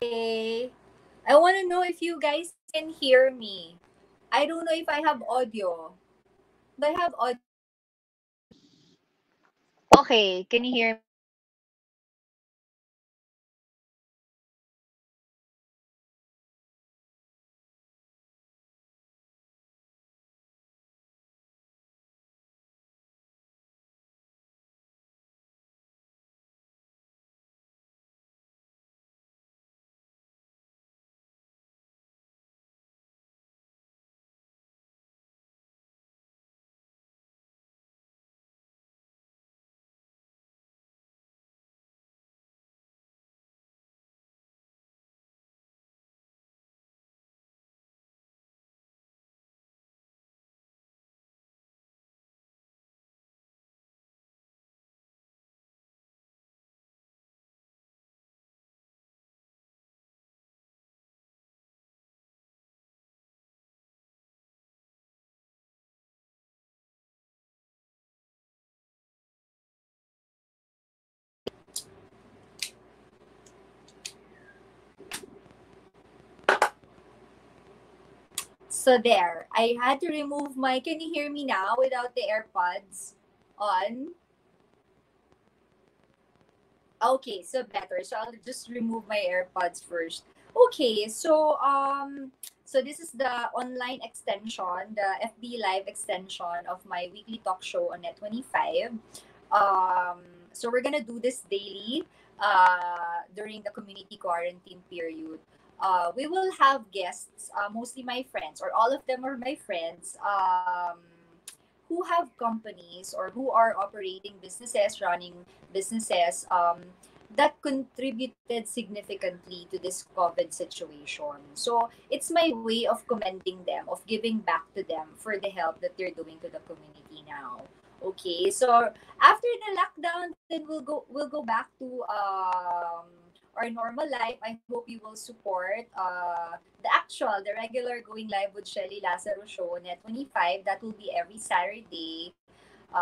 Okay. I want to know if you guys can hear me. I don't know if I have audio. Do I have audio? Okay, can you hear me now? So there. I had to remove my. Can you hear me now without the AirPods on? Okay, so better. So I'll just remove my AirPods first. Okay, so this is the online extension, the FB Live extension of my weekly talk show on Net 25. Um, so we're gonna do this daily during the community quarantine period. We will have guests, mostly my friends, or all of them are my friends, who have companies or who are operating businesses, running businesses, that contributed significantly to this COVID situation. So it's my way of commending them, of giving back to them for the help that they're doing to the community now. Okay, so after the lockdown, then we'll go back to our normal life. I hope you will support the regular going live with Shelly Lazaro show on Net 25. That will be every Saturday, 10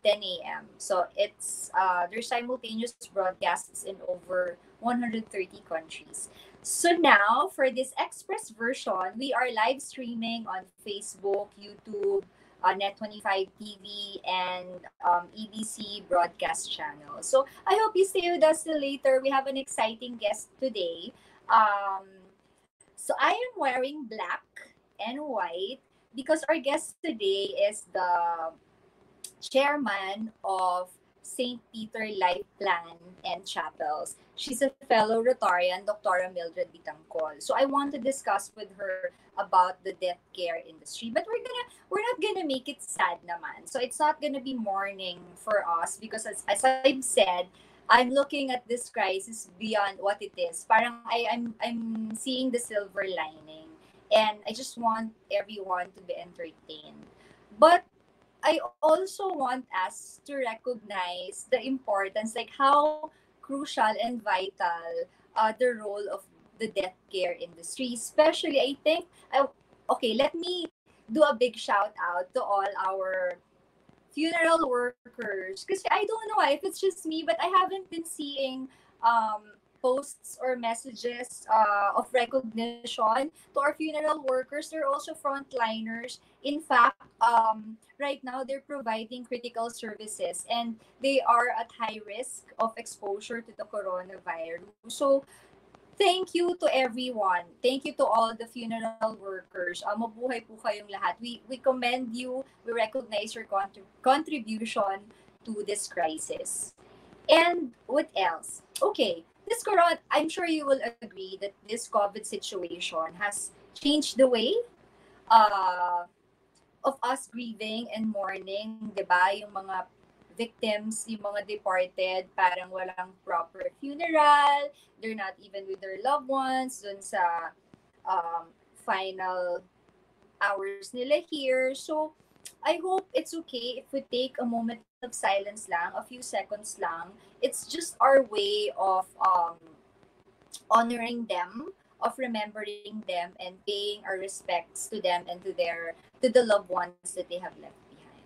a.m. So there's simultaneous broadcasts in over 130 countries. So now for this express version, we are live streaming on Facebook, YouTube, Net 25 TV, and EBC broadcast channel. So I hope you stay with us till later. We have an exciting guest today. So I am wearing black and white because our guest today is the chairman of St. Peter Life Plan and Chapels. She's a fellow Rotarian, Dr. Mildred Vitangcol. So I want to discuss with her about the death care industry. But we're not gonna make it sad naman. So it's not gonna be mourning for us because as I've said, I'm looking at this crisis beyond what it is. Parang I'm seeing the silver lining, and I just want everyone to be entertained. But I also want us to recognize the importance, like how crucial and vital the role of the death care industry. Especially, I think, okay, let me do a big shout out to all our funeral workers. Because I don't know if it's just me, but I haven't been seeing posts or messages of recognition to our funeral workers. They're also frontliners. In fact, right now they're providing critical services, and they are at high risk of exposure to the coronavirus. So thank you to everyone. Thank you to all the funeral workers. Mabuhay po kayong lahat. We commend you. We recognize your contribution to this crisis. And what else? Okay, this corona, I'm sure you will agree that this COVID situation has changed the way uh, of us grieving and mourning, 'di ba? Yung mga victims, yung mga departed, parang walang proper funeral, they're not even with their loved ones dun sa final hours nila here. So, I hope it's okay if we take a moment of silence lang, a few seconds lang. It's just our way of honoring them, of remembering them, and paying our respects to them and to the loved ones that they have left behind.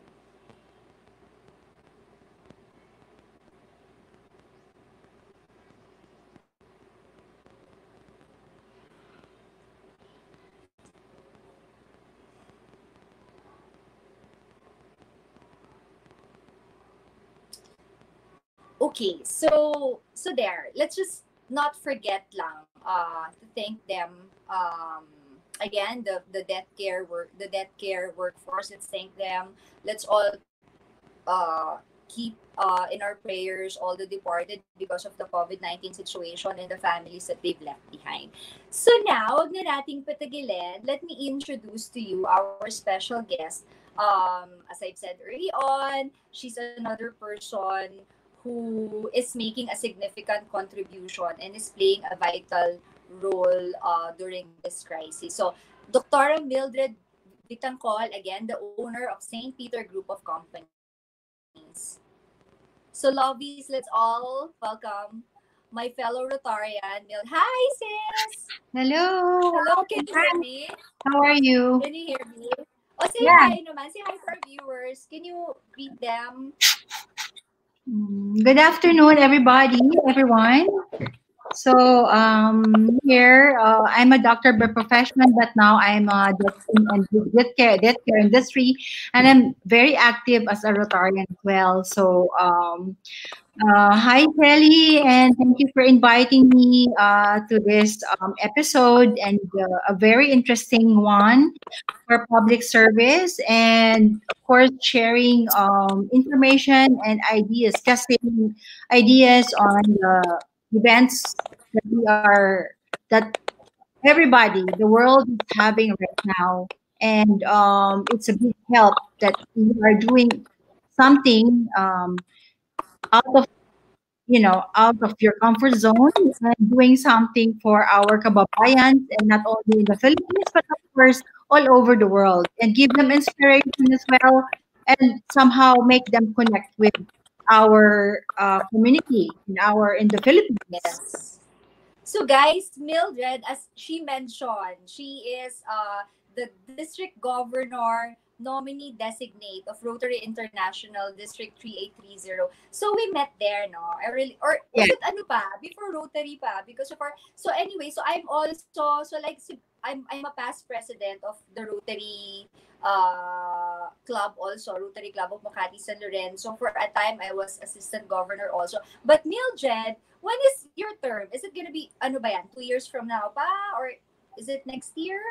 Okay, so there. Let's just not forget lang to thank them. Again, the death care workforce. Let's thank them. Let's all keep in our prayers all the departed because of the COVID-19 situation and the families that they've left behind. So now, wag na nating patagilin. Let me introduce to you our special guest. As I've said early on, she's another person who is making a significant contribution and is playing a vital role during this crisis. So, Dr. Mildred Vitangcol, again, the owner of St. Peter Group of Companies. So, lovies, let's all welcome my fellow Rotarian, Hi, sis! Hello, Hello. can you hear Hi. me? How are Can you you? hear me? Oh, say hi Yeah. naman. Say hi to our viewers. Can you greet them? Good afternoon, everybody, everyone. So here I'm a doctor by profession, but now I'm in the death care industry, and I'm very active as a Rotarian as well. So hi, Kelly, and thank you for inviting me to this episode and a very interesting one for public service, and of course sharing information and ideas, discussing ideas on the events that we are that everybody, the world is having right now, and it's a big help that we are doing something out of out of your comfort zone and doing something for our kababayans, and not only in the Philippines, but of course all over the world, and give them inspiration as well, and somehow make them connect with our community in the Philippines. Yes. So guys, Mildred, as she mentioned, she is the district governor nominee designate of Rotary International District 3830. So we met there, no? I really, or Yeah. was it ano pa? Before Rotary pa? Because of our, so anyway, so I'm also, so like, I'm a past president of the Rotary club also, Rotary Club of Makati San Lorenzo. For a time, I was assistant governor also. But Mildred, when is your term? Is it gonna be, ano ba yan, 2 years from now pa? Or is it next year?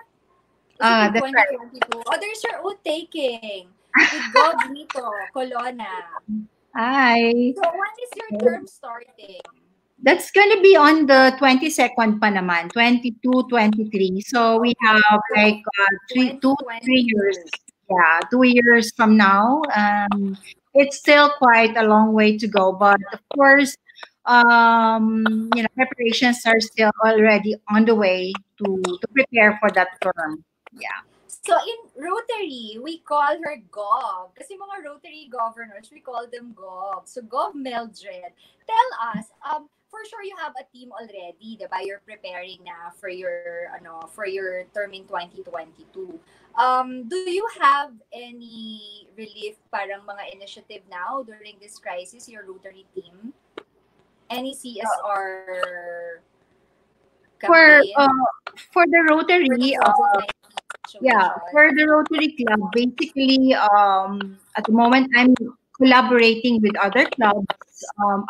Is it in That's right. 2022? Oh, there's your oath taking with Gov Nito, Colonna. Hi. So when is your term starting? That's gonna be on the 22nd pa naman, 22, 23. So we Okay, have so like 3 years. 2022. Yeah, 2 years from now. It's still quite a long way to go, but of course, preparations are still already on the way to prepare for that term. Yeah. So in Rotary, we call her Gov. Kasi mga Rotary governors, we call them Gov. So Gov Mildred, tell us, for sure you have a team already, diba? You're preparing na for your term in 2022. Do you have any relief parang mga initiative now during this crisis, your Rotary team? Any CSR For campaign for the for the Rotary, COVID-19 yeah, situation? for the Rotary Club, basically, at the moment, I'm collaborating with other clubs.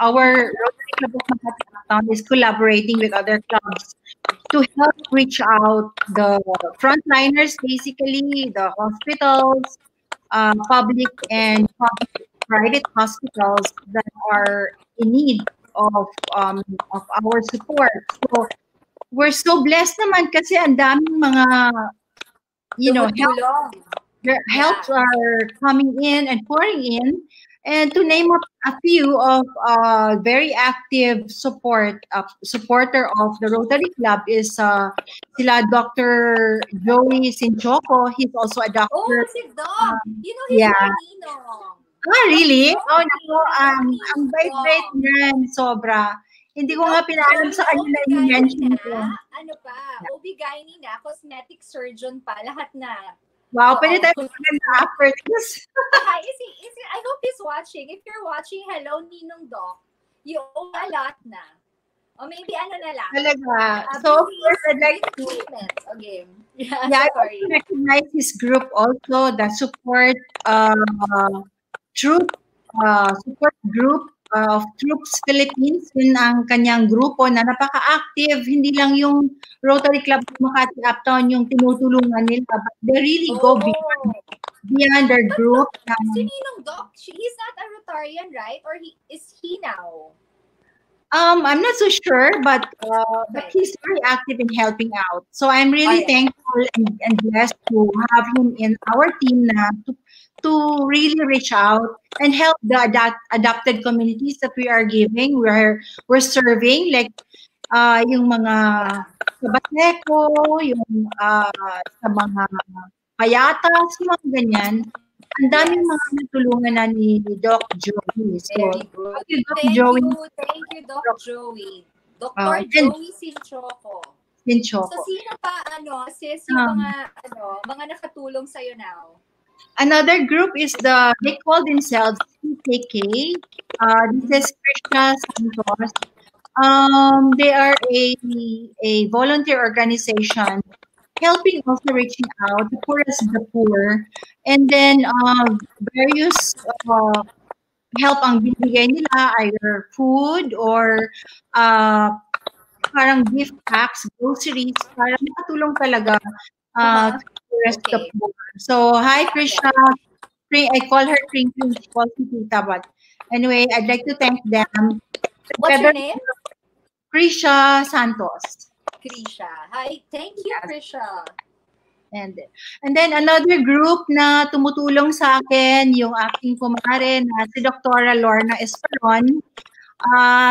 Our Rotary Club of Makati Uptown is collaborating with other clubs to help reach out the frontliners, basically the hospitals, public and private hospitals that are in need of our support. So we're so blessed naman kasi ang daming mga Tumutulong. the Yeah. helps are coming in and pouring in. And to name up a few of very active supporter of the Rotary Club is sila Dr. Joey Sinchoco. He's also a Oh, doctor. si Doc. You know, he's Yeah. my ninong. Ah, Doc really? Oh, Joey. naku, My mommy ang is bait-bait Doc. niyan, sobra. Hindi Si ko nga Doc pinaalam Joey sa na kanya na i-mention ko. ano pa, OB-GYN na, cosmetic surgeon pa, lahat na. Wow, pwede Oo. tayo maganda after this. Hi, I hope he's watching. If you're watching, hello, Ninong Doc. You owe a lot na. O maybe ano na lang. Talaga. So, of course, I'd like Beauty to treatment. Okay. Yeah, Yeah, I so sorry. also recognize his group also, the support truth support group. of Troops Philippines, yun ang kanyang grupo na napaka-active. Hindi lang yung Rotary Club of Makati Uptown yung tinutulungan nila, but they really go Oh. beyond their But group. si Ninong Doc, he's not a Rotarian, right? Or is he now? I'm not so sure, but Okay. he's very active in helping out. So I'm really Alright. thankful and blessed to have him in our team na to really reach out and help the adopted communities that we are giving. We're serving like yung mga sa Baseco, yung sa mga payatas, yung mga ganyan. Ang daming Yes. mga natulungan na ni Doc Joey. So, Very good. thank you, Doc Thank Joey. you, Doc Joey. Dr. And Joey Sinchoco. Sinchoco. So, sino pa, sis, yung mga nakatulong sa'yo now? Another group is they call themselves CKK. This is Krishna Santos. They are a volunteer organization helping also reaching out the poorest of the poor. And then various help ang binibigay nila, either food or parang gift packs, groceries, para makatulong talaga to the rest of the poor. So, hi, Krisha. I call her Crinkling. She calls me Tita. But anyway, I'd like to thank them. What's your name? Krisha Santos. Krisha. Hi. Thank you, Krisha. And then another group na tumutulong sa akin, yung aking kumare na si Dr. Lorna Esperon.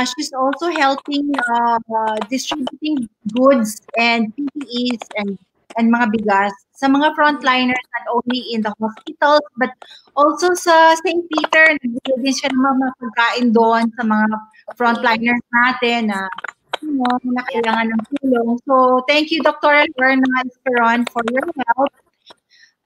She's also helping distributing goods and PPEs and mga bigas sa mga frontliners, not only in the hospitals but also sa St. Peter. Nagbigay din siya ng mga pagkain doon sa mga frontliners natin na na kailangan ng tulong. So, thank you, Dr. Lorna Esperon, for your help.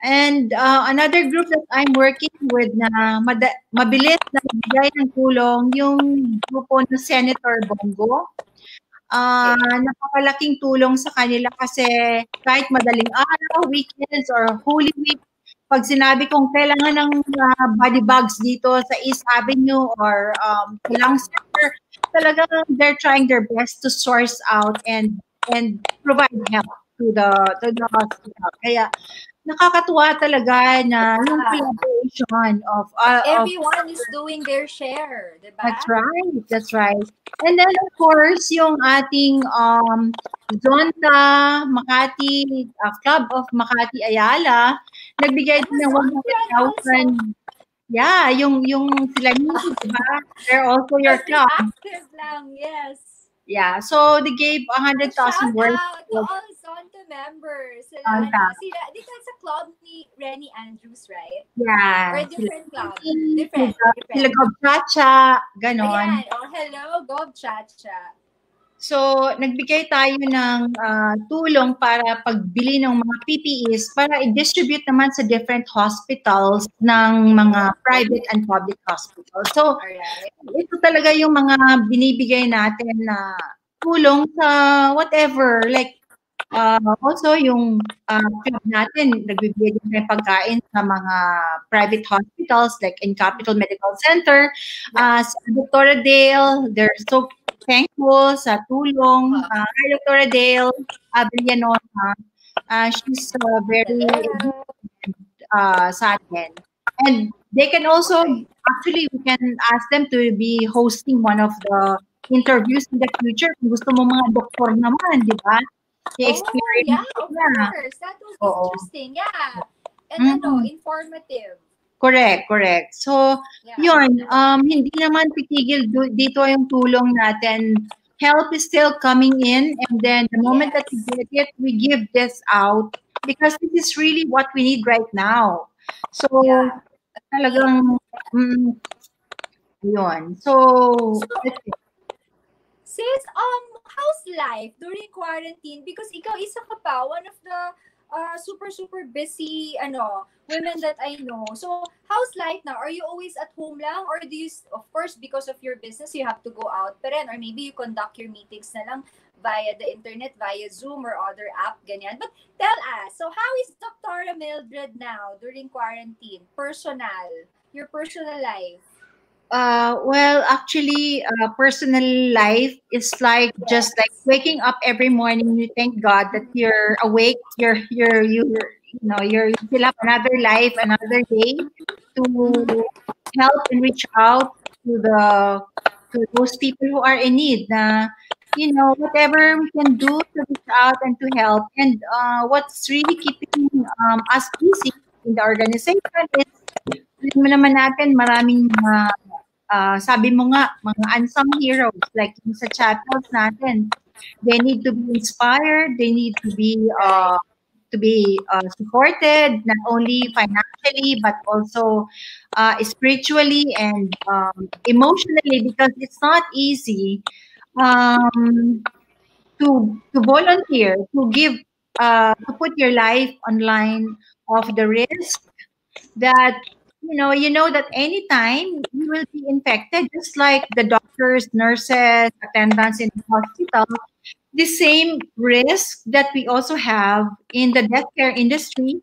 And another group that I'm working with na mabilis na bigay ng tulong, yung grupo ng Senator Bongo. Napakalaking tulong sa kanila kasi kahit madaling araw, weekends, or Holy Week, pag sinabi kong kailangan ng body bags dito sa East Avenue or Lang Center, talagang they're trying their best to source out and provide help to the hospital. Kaya nakakatuwa talaga na yung collaboration of everyone is doing their share, diba? That's right. And then of course, yung ating Zonta Makati Club of Makati Ayala nagbigay din ng 100,000. Yeah, yung sila diba? They're also your club. Active lang, yes. Yeah, so they gave 100,000 worth. Shout out to all Zonta members. Sila, dito sa club ni Rennie Andrews, right? Yeah. Or different club? Different. Sila Gob Chacha, ganon. Ayan. Oh, hello, Gob Chacha. So, nagbigay tayo ng tulong para pagbili ng mga PPEs para i-distribute naman sa different hospitals ng mga private and public hospitals. So, ito talaga yung mga binibigay natin na tulong sa whatever. Like, also yung club natin, nagbibigay din ng pagkain sa mga private hospitals like in Capital Medical Center. Sa Dr. Dale, they're so thankful sa tulong. Hi, Dr. Dale Abellanosa. She's very sa atin. And they can also, actually, we can ask them to be hosting one of the interviews in the future. Kung gusto mo mga doktor naman, di ba? Yeah, of course. That was interesting. Yeah. And informative. Correct. So, yun, hindi naman titigil dito yung tulong natin. Help is still coming in, and then the moment that we get it, we give this out because this is really what we need right now. So, talagang, yun. So, sis, how's life during quarantine? Because ikaw isa ka pa, one of the super busy women that I know. So how's life now? Are you always at home lang, or do you, of course, because of your business, you have to go out pa rin, or maybe you conduct your meetings na lang via the internet, via Zoom or other app, ganyan. But tell us, so how is Dr. Mildred now during quarantine? Your personal life? Well, actually, personal life is like just like Yes. waking up every morning. You thank God that you're awake. You still have another life, another day Mm-hmm. to help and reach out to those people who are in need. Whatever we can do to reach out and to help. And what's really keeping us busy in the organization is alam mo naman natin maraming mga sabi mo nga, mga unsung heroes like yung sa chapels natin. They need to be inspired, they need Right. to be supported not only financially but also spiritually and emotionally because it's not easy um, to volunteer, to give, to put your life online of the risk that you know that anytime you will be infected, just like the doctors, nurses, attendants in the hospital, the same risk that we also have in the death care industry.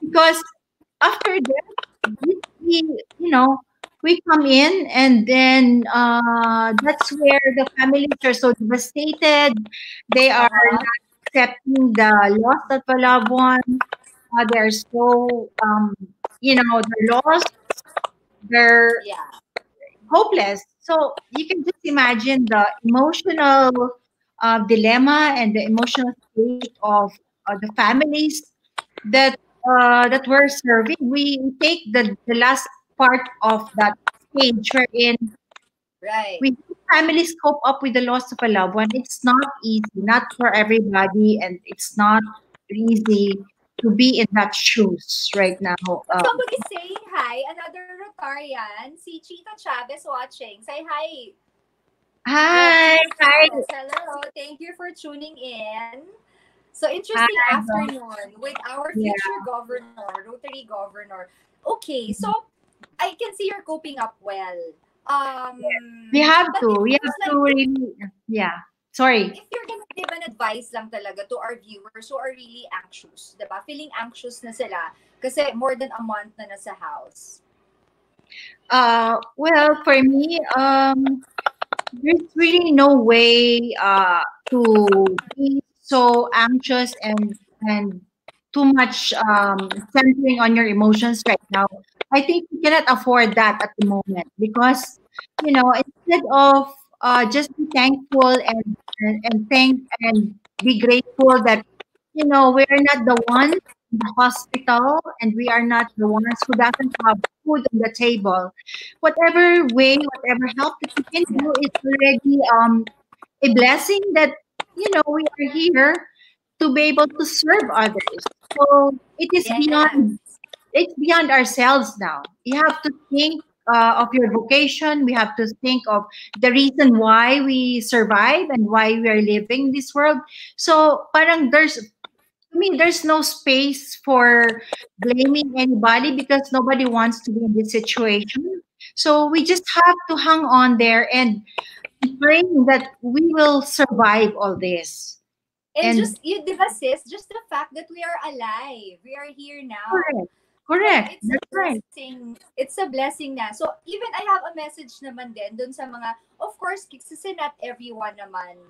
Because after that, we come in, and then that's where the families are so devastated. They are Uh-huh. not accepting the loss of a loved one. They're so they're lost, they're Yeah. hopeless. So you can just imagine the emotional dilemma and the emotional state of the families that that we're serving. We take the last part of that stage wherein Right. we help families cope up with the loss of a loved one. It's not easy, not for everybody, and it's not easy to be in that shoes right now. Oh, somebody's saying hi. Another Rotarian. Si Chita Chavez watching. Say hi. Yes, Hi, Chita hi, Chavez. Hello. Thank you for tuning in. So, hi. interesting afternoon with our Yeah. future governor, Rotary governor. Okay, so I can see you're coping up well. We have But to. it We feels have to like really. Yeah. Sorry. if you're gonna give an advice lang talaga to our viewers who are really anxious, diba? Feeling anxious na sila kasi more than a month na nasa house. Well, for me, there's really no way to be so anxious and too much centering on your emotions right now. I think you cannot afford that at the moment because instead of just be thankful and thank and be grateful that we're not the ones in the hospital and we are not the ones who doesn't have food on the table. Whatever way, whatever help that you can Yeah. do is already a blessing that we are here to be able to serve others. So Yes. it's beyond ourselves now. You have to think of your vocation. We have to think of the reason why we survive and why we are living this world. So parang to me, there's no space for blaming anybody because nobody wants to be in this situation. So we just have to hang on there and pray that we will survive all this. And And just, you diba sis, just the fact that we are alive, we are here now. correct, So correct. it's a That's right. blessing. It's a blessing na. So even I have a message naman din dun sa mga, of course, kasi not everyone naman,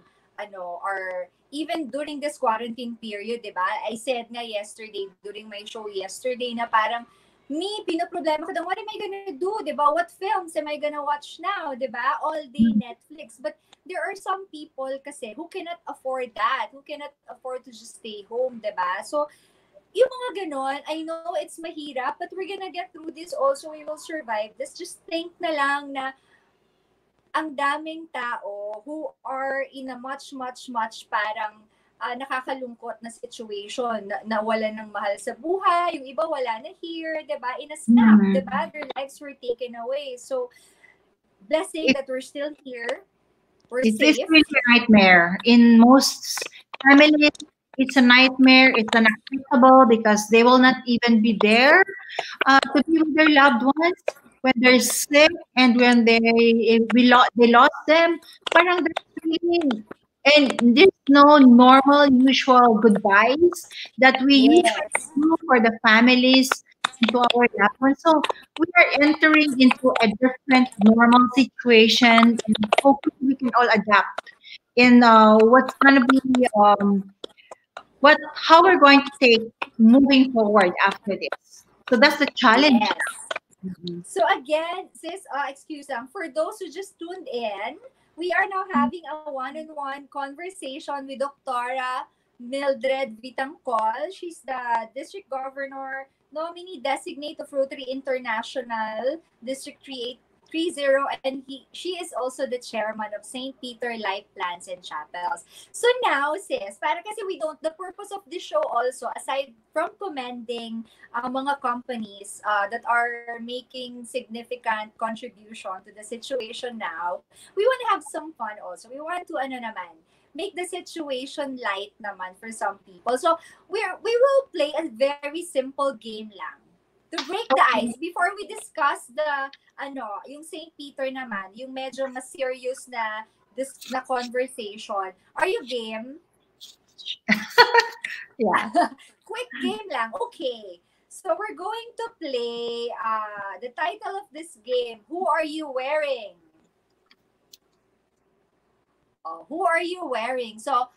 or even during this quarantine period, di ba? I said nga yesterday, during my show yesterday, na parang, pinoproblema ko daw, what am I gonna do? Di ba? What films am I gonna watch now? Di ba? All day Netflix. But there are some people kasi who cannot afford that, who cannot afford to just stay home, di ba? So, yung mga ganon, I know it's mahirap, but we're gonna get through this also. We will survive this. Just think na lang na ang daming tao who are in a much, much, much parang nakakalungkot na situation, na wala ng mahal sa buhay, yung iba wala na here, diba? In a snap, Mhm. diba? Their lives were taken away. So, blessing It, that we're still here, we're it is safe. really a nightmare. In most families, it's a nightmare. It's unacceptable because they will not even be there to be with their loved ones when they're sick and when they lost them. Parang there's really, and there's no normal usual goodbyes that we usually Yes. do for the families into our loved ones. So we are entering into a different normal situation, and hopefully we can all adapt in what's going to be what how we're going to take moving forward after this. So that's the challenge. Yes. Mhm. So again, sis, excuse me, for those who just tuned in, we are now having a one-on-one conversation with Doctora Mildred Vitangcol. She's the District Governor nominee designate of Rotary International District 330, and she is also the chairman of St. Peter Life Plants and Chapels. So now, sis, para kasi we don't, the purpose of this show also, aside from commending mga companies that are making significant contribution to the situation now, we want to have some fun also. We want to, ano naman, make the situation light naman for some people. So, we will play a very simple game lang. To break the ice, before we discuss the, yung St. Peter naman, yung medyo mas serious na, na conversation. Are you game? Yeah. Quick game lang. Okay. So we're going to play the title of this game, Who Are You Wearing? Oh, who are you wearing? So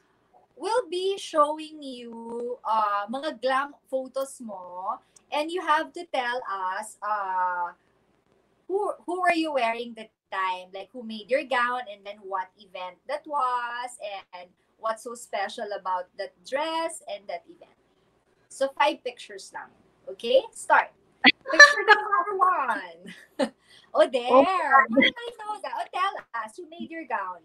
we'll be showing you mga glam photos mo, and you have to tell us who are you wearing that time, like who made your gown, and then what event that was, and what's so special about that dress and that event. So 5 pictures lang. Okay? Start. Picture number 1. Oh, there. Oh, How did I know that? Oh, tell us who made your gown.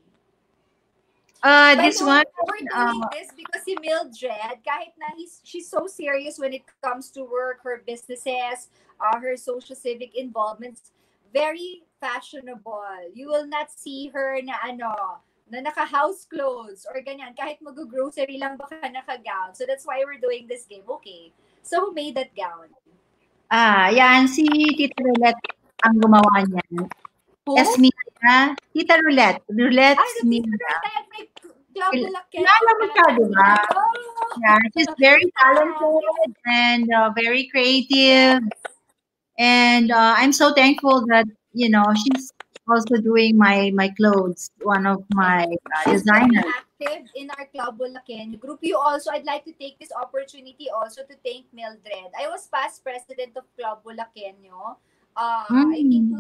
this By the one, way, we're doing this because si Mildred, kahit na she's so serious when it comes to work, her businesses, her social civic involvements, very fashionable. You will not see her na na naka-house clothes or ganyan. Kahit mag-grocery lang baka naka-gown. So that's why we're doing this game. Okay. So who made that gown? yan si Tita Roulette ang gumawa niyan. Who? Esmina, Tita Roulette. Roulette Ay, the Esmina. Peter may club Bulacan. Kilala mo siya, di ba? Oh! Yeah, she's very talented and very creative. And I'm so thankful that, she's also doing my clothes, one of my She's very designers. active in our Club Bulacan group. You also, I'd like to take this opportunity also to thank Mildred. I was past president of Club Bulacanyo. I think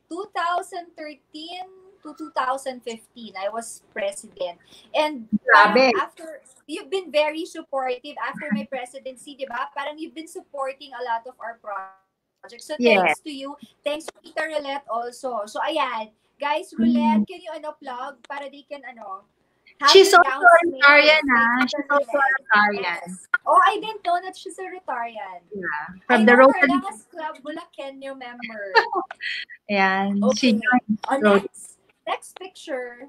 2013 to 2015, I was president. And Grabe. after, you've been very supportive after my presidency, di ba? Parang you've been supporting a lot of our projects. So Yes. thanks to you. Thanks to Tita Roulette also. So ayan, guys, Roulette, can you plug para they can have She's their also gowns a made Rotarian, by ah. Tita She's also a Roulette. Rotarian. Yes. Oh, I didn't know that she's a Rotarian. Yeah. I From the know her Rotary. lang as Club Bulacanyo member. Ayan. Okay. She joined Rotary. Next picture.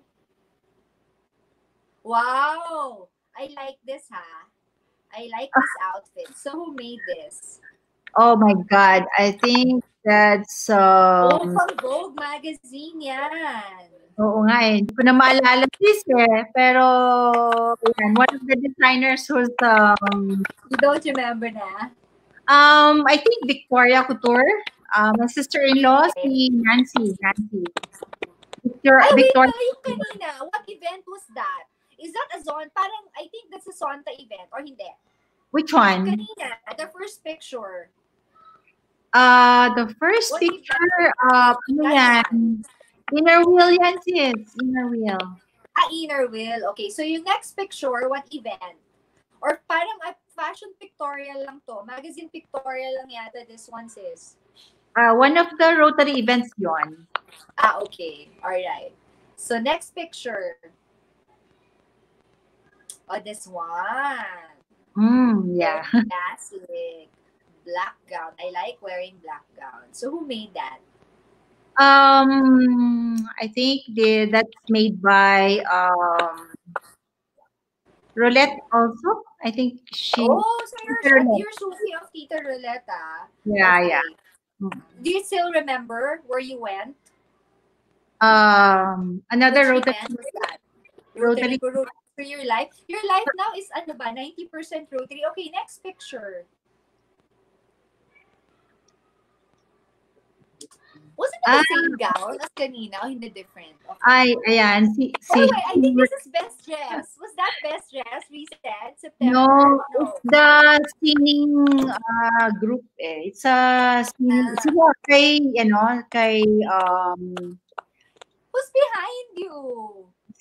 Wow. I like this, ha? I like this outfit. So who made this? Oh my God. I think that's, Oh, from Vogue magazine yan. oo nga eh. Hindi ko na maalala this Pero, yan, one of the designers who's, You don't remember na? I think Victoria Couture. My sister-in-law, si Nancy. Ay, wait, Victoria. yung kanina. What event was that? Is that a zone? Parang, I think that's a Zonta event, or hindi? Which one? Kanina, the first picture. The first What picture, event? yan? Inner wheel yan, sis. Inner wheel. Inner wheel. Okay, so yung next picture, what event? Or parang fashion pictorial lang to. Magazine pictorial lang yata this one, sis. One of the Rotary events yon. Okay. Alright. So, next picture. Oh, this one. Yeah. Very classic. Black gown. I like wearing black gown. So, who made that? I think that's made by Roulette also. I think she. Oh, so Tita you're Susie of Tita Roulette, ah. Yeah, Okay. yeah. Do you still remember where you went? Another Which Rotary. event was that? Rotary. Rotary for your life. Your life now is 90% Rotary. Okay, next picture. Was it the same gown as kanina o hindi different? Okay. ayan, Oh, wait, I think this is best dress. Was that best dress recent? no, September? it's No. the singing group eh. It's a singing, Ah, siguro kay who's behind you?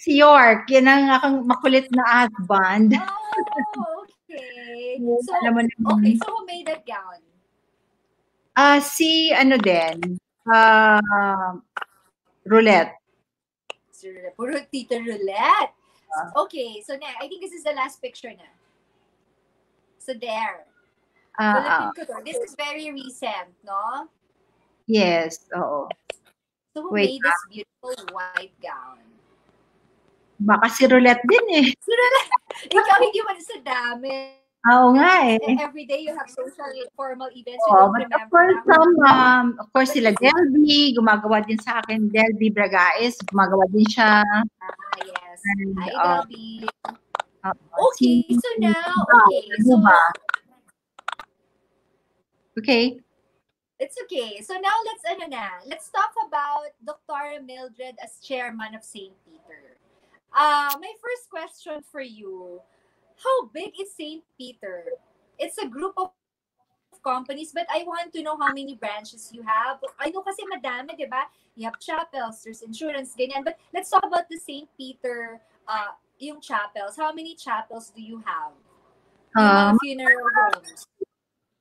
si York, yan ang aking makulit na husband. Oh, okay. Yes, So, alam mo okay. naman. So, who made that gown? Si ano din, Roulette. Puro Tita Roulette. Ah, Okay, so now, I think this is the last picture na. So, there. ah, Philippine couture. This is very recent, no? yes, oo. So, who Wait, made this beautiful white gown? baka si Roulette din eh. So, ikaw, hindi mo sa dami. Oo nga eh. Every day you have social formal events. You Oo, don't but remember of course sila Delby, gumagawa din sa akin. Delby Bragais, gumagawa din siya. Yes. And, Hi, Delby. si, Okay, so now, okay. ano So, ba? Okay. it's okay. So now, let's talk about Dr. Mildred as chairman of St. Peter. My first question for you, how big is St. Peter? It's a group of companies, but I want to know how many branches you have. I know kasi madami, di ba? You have chapels, there's insurance, ganyan. But let's talk about the St. Peter, yung chapels. How many chapels do you have? Yung mga funeral homes.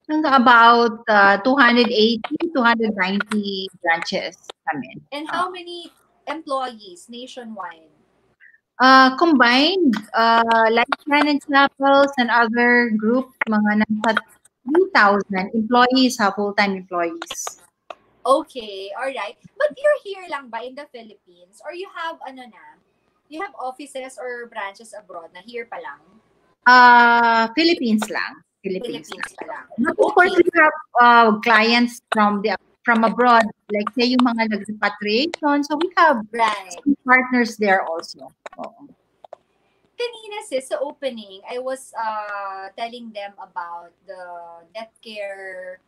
About 280, 290 branches kami. And how many employees nationwide? Combined, Lifespan and Chapels and other groups, mga nasa 3,000 employees, full-time employees. Okay, all right. But you're here lang ba in the Philippines? Or you have, you have offices or branches abroad na here pa lang? Philippines lang. Philippines Pa lang. lang. But of course, we have clients from abroad, like say yung mga nag-repatriation. So we have some partners there also. Kanina sis, sa opening, I was telling them about the death care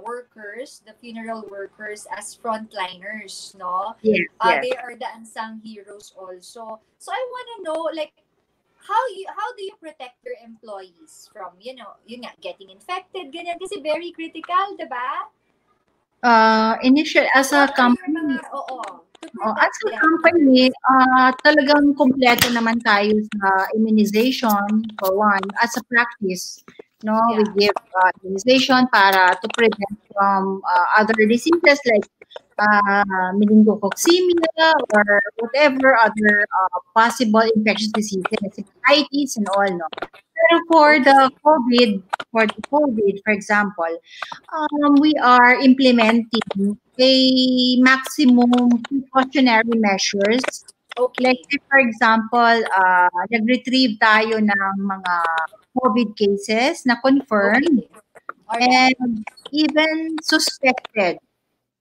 workers, the funeral workers as frontliners, no? Yes, yes. They are the unsung heroes also. So I want to know, like, how do you protect your employees from, yun nga, getting infected, ganyan, kasi very critical, diba? Initial, as a company, as a company, talagang kumpleto naman tayo sa immunization for one, as a practice. No, we give immunization para to prevent from other diseases like meningococcemia or whatever other possible infectious diseases, hepatitis and all, no. Pero for the COVID, for example, we are implementing a maximum precautionary measures. Okay. Like, for example, nag-retrieve tayo ng mga COVID cases na confirmed and even suspected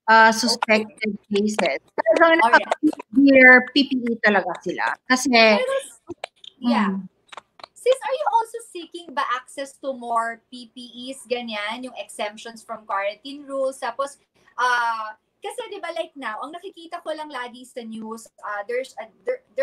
cases. Talagang naka-clear PPE talaga sila. Kasi, Sis, are you also seeking ba access to more PPEs, ganyan, yung exemptions from quarantine rules? Tapos, kasi di ba like now, ang nakikita ko lang lagi sa news, there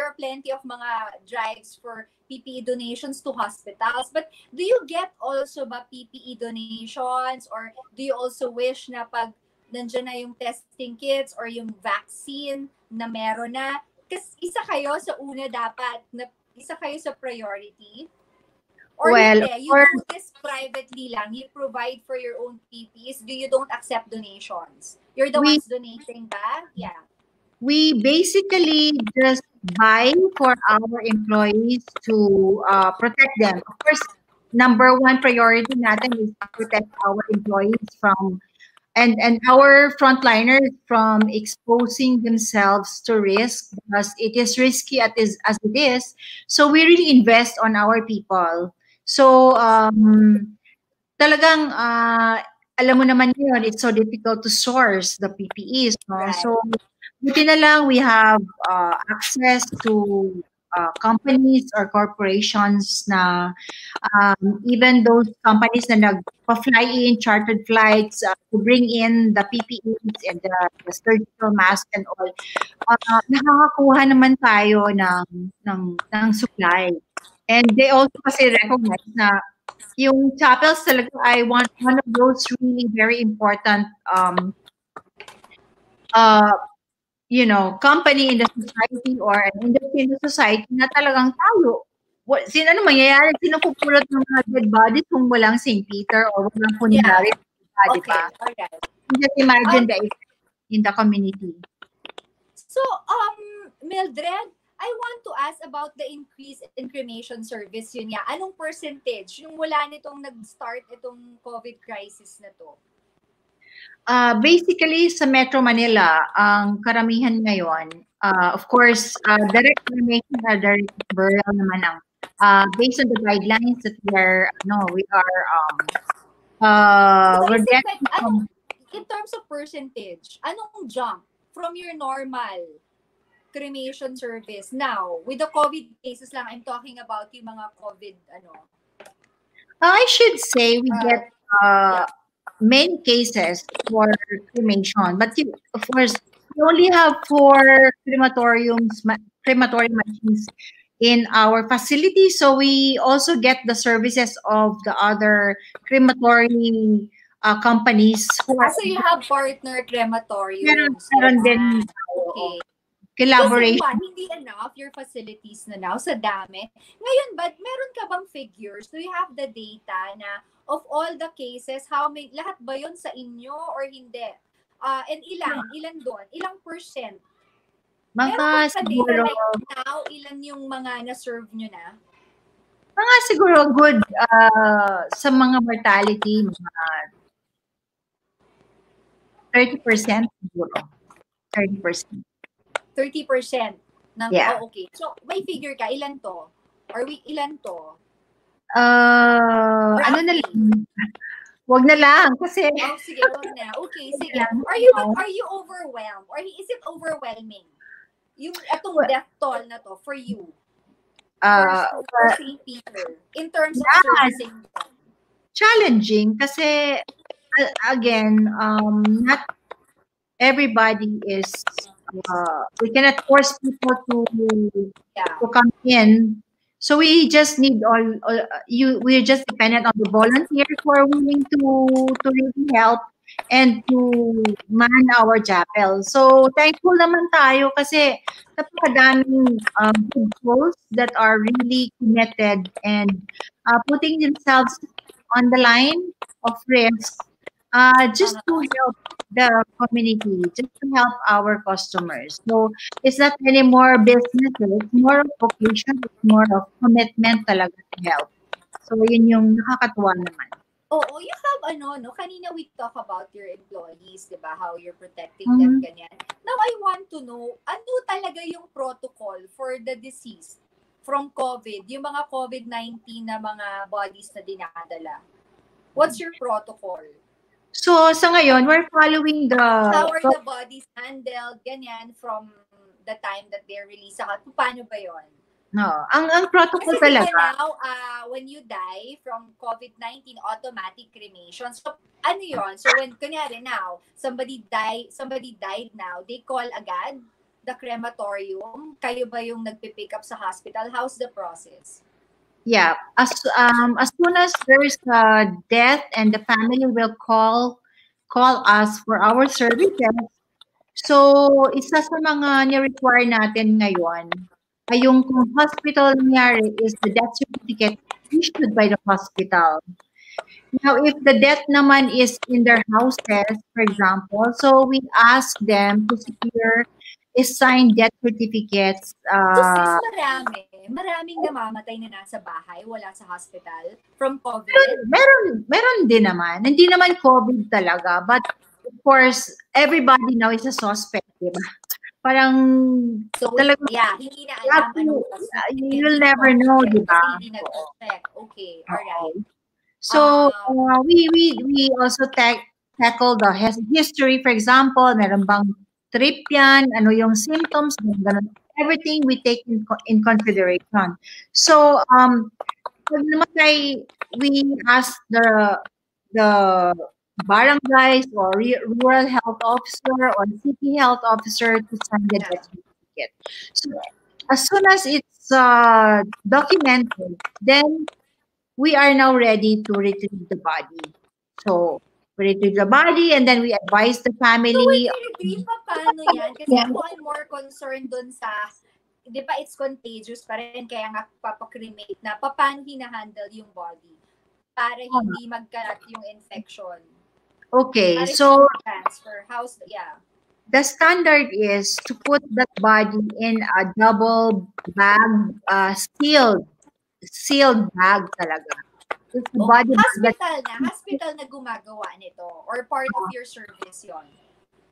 are plenty of mga drives for PPE donations to hospitals. But do you get also ba PPE donations, or do you also wish na pag nandiyan na yung testing kits or yung vaccine na meron na, kasi isa kayo sa una dapat, na isa kayo sa priority? Or you do this privately lang, you provide for your own PPEs, you don't accept donations? You're the ones donating ba? Yeah. We basically just buy for our employees to protect them. Of course, number one priority natin is to protect our employees from and our frontliners from exposing themselves to risk, because it is risky as it is. So we really invest on our people. So talagang alam mo naman yun, it's so difficult to source the PPEs. No? So buti na lang we have access to companies or corporations na even those companies na nagpa-fly in chartered flights to bring in the PPEs and the surgical mask and all, nakakakuha naman tayo ng supply. And they also kasi recognize na yung chapels talaga ay one of those really very important company in the society or an industry in the society na talagang tayo. Ano mangyayari? Sino pupulot ng mga dead bodies kung walang St. Peter or walang funerary? Okay, diba? alright. Just imagine the effect in the community. So, Mildred, I want to ask about the increase in cremation service. Yun nga, anong percentage yung mula nitong nag-start itong COVID crisis na to? Basically, sa Metro Manila, ang karamihan ngayon, of course, direct cremation or direct burial naman ang based on the guidelines that we're getting in terms of percentage, anong jump from your normal cremation service now with the COVID cases lang? I'm talking about yung mga COVID I should say we get many cases for cremation, but of course we only have 4 crematorium machines in our facility, so we also get the services of the other crematory companies. So you have partner crematoriums. Meron din collaboration. Kasi hindi enough your facilities na now sa dami. Ngayon ba, meron ka bang figures? Do you have the data na of all the cases, lahat ba yun sa inyo or hindi? And ilan doon? Ilang percent? Mga siguro, like now, ilan yung mga na-serve nyo na? Mga siguro good sa mga mortality, mga 30% siguro. 30%. 30%? Yeah. Okay. So, may figure ka, ilan to? Ilan to? Ano na lang? Wag na lang kasi. Sige, wag na. Okay, sige. Are you overwhelmed? Or is it overwhelming? Yung atong death toll na to for you. For St. Peter. In terms of servicing. Challenging kasi again, not everybody is we cannot force people to come in. So we just need we're just dependent on the volunteers who are willing to really help and to man our chapel. So thankful naman tayo kasi napakadaming good souls that are really committed and putting themselves on the line of risk just to help the community, just to help our customers. So it's not anymore business, it's more of vocation, it's more of commitment talaga to help. So yun yung nakakatuwa naman. Oh, you have kanina we talk about your employees, diba? How you're protecting them, ganyan. Now I want to know, ano talaga yung protocol for the deceased from COVID, yung mga COVID-19 na mga bodies na dinadala? What's your protocol? So, sa ngayon, we're following how are the bodies handled, ganyan, from the time that they're released? Paano ba yun? No, ang protocol kasi talaga. Kasi now, when you die from COVID-19, automatic cremation. So, ano yun? So, when, kunyari now, somebody died now, they call agad the crematorium. Kayo ba yung nagpipick up sa hospital? How's the process? Yeah, as soon as there is a death and the family will call us for our services. So, isa sa mga ni-require natin ngayon ay yung kung hospital nangyari is the death certificate issued by the hospital. Now, if the death naman is in their houses, for example, so we ask them to secure signed death certificates. So, sis, maraming namamatay na nasa bahay, wala sa hospital from COVID? Meron din naman. Hindi naman COVID talaga, but of course, everybody now is a suspect, diba? Parang, so, talagang, hindi na alam you'll never know, diba? Hindi nag-check. Okay, alright. So, we also tackle the history, for example, meron bang trip yan, ano yung symptoms, ganun. everything we take in consideration. So, pag namatay, we ask the barangays or rural health officer or city health officer to sign the Yeah. death certificate. So as soon as it's documented, then we are now ready to retrieve the body. So we retrieve the body and then we advise the So when family. you retrieve, paano yan? Kasi ako I'm more concerned dun sa, di ba it's contagious pa rin, kaya nga papakremate na, paano hinahandle yung body para hindi magkalat yung infection. Okay, Para so hindi transfer. How's, yeah. the standard is to put that body in a double bag, sealed bag talaga. It's a Oh, body bag hospital na gumagawa nito or part of your service yon.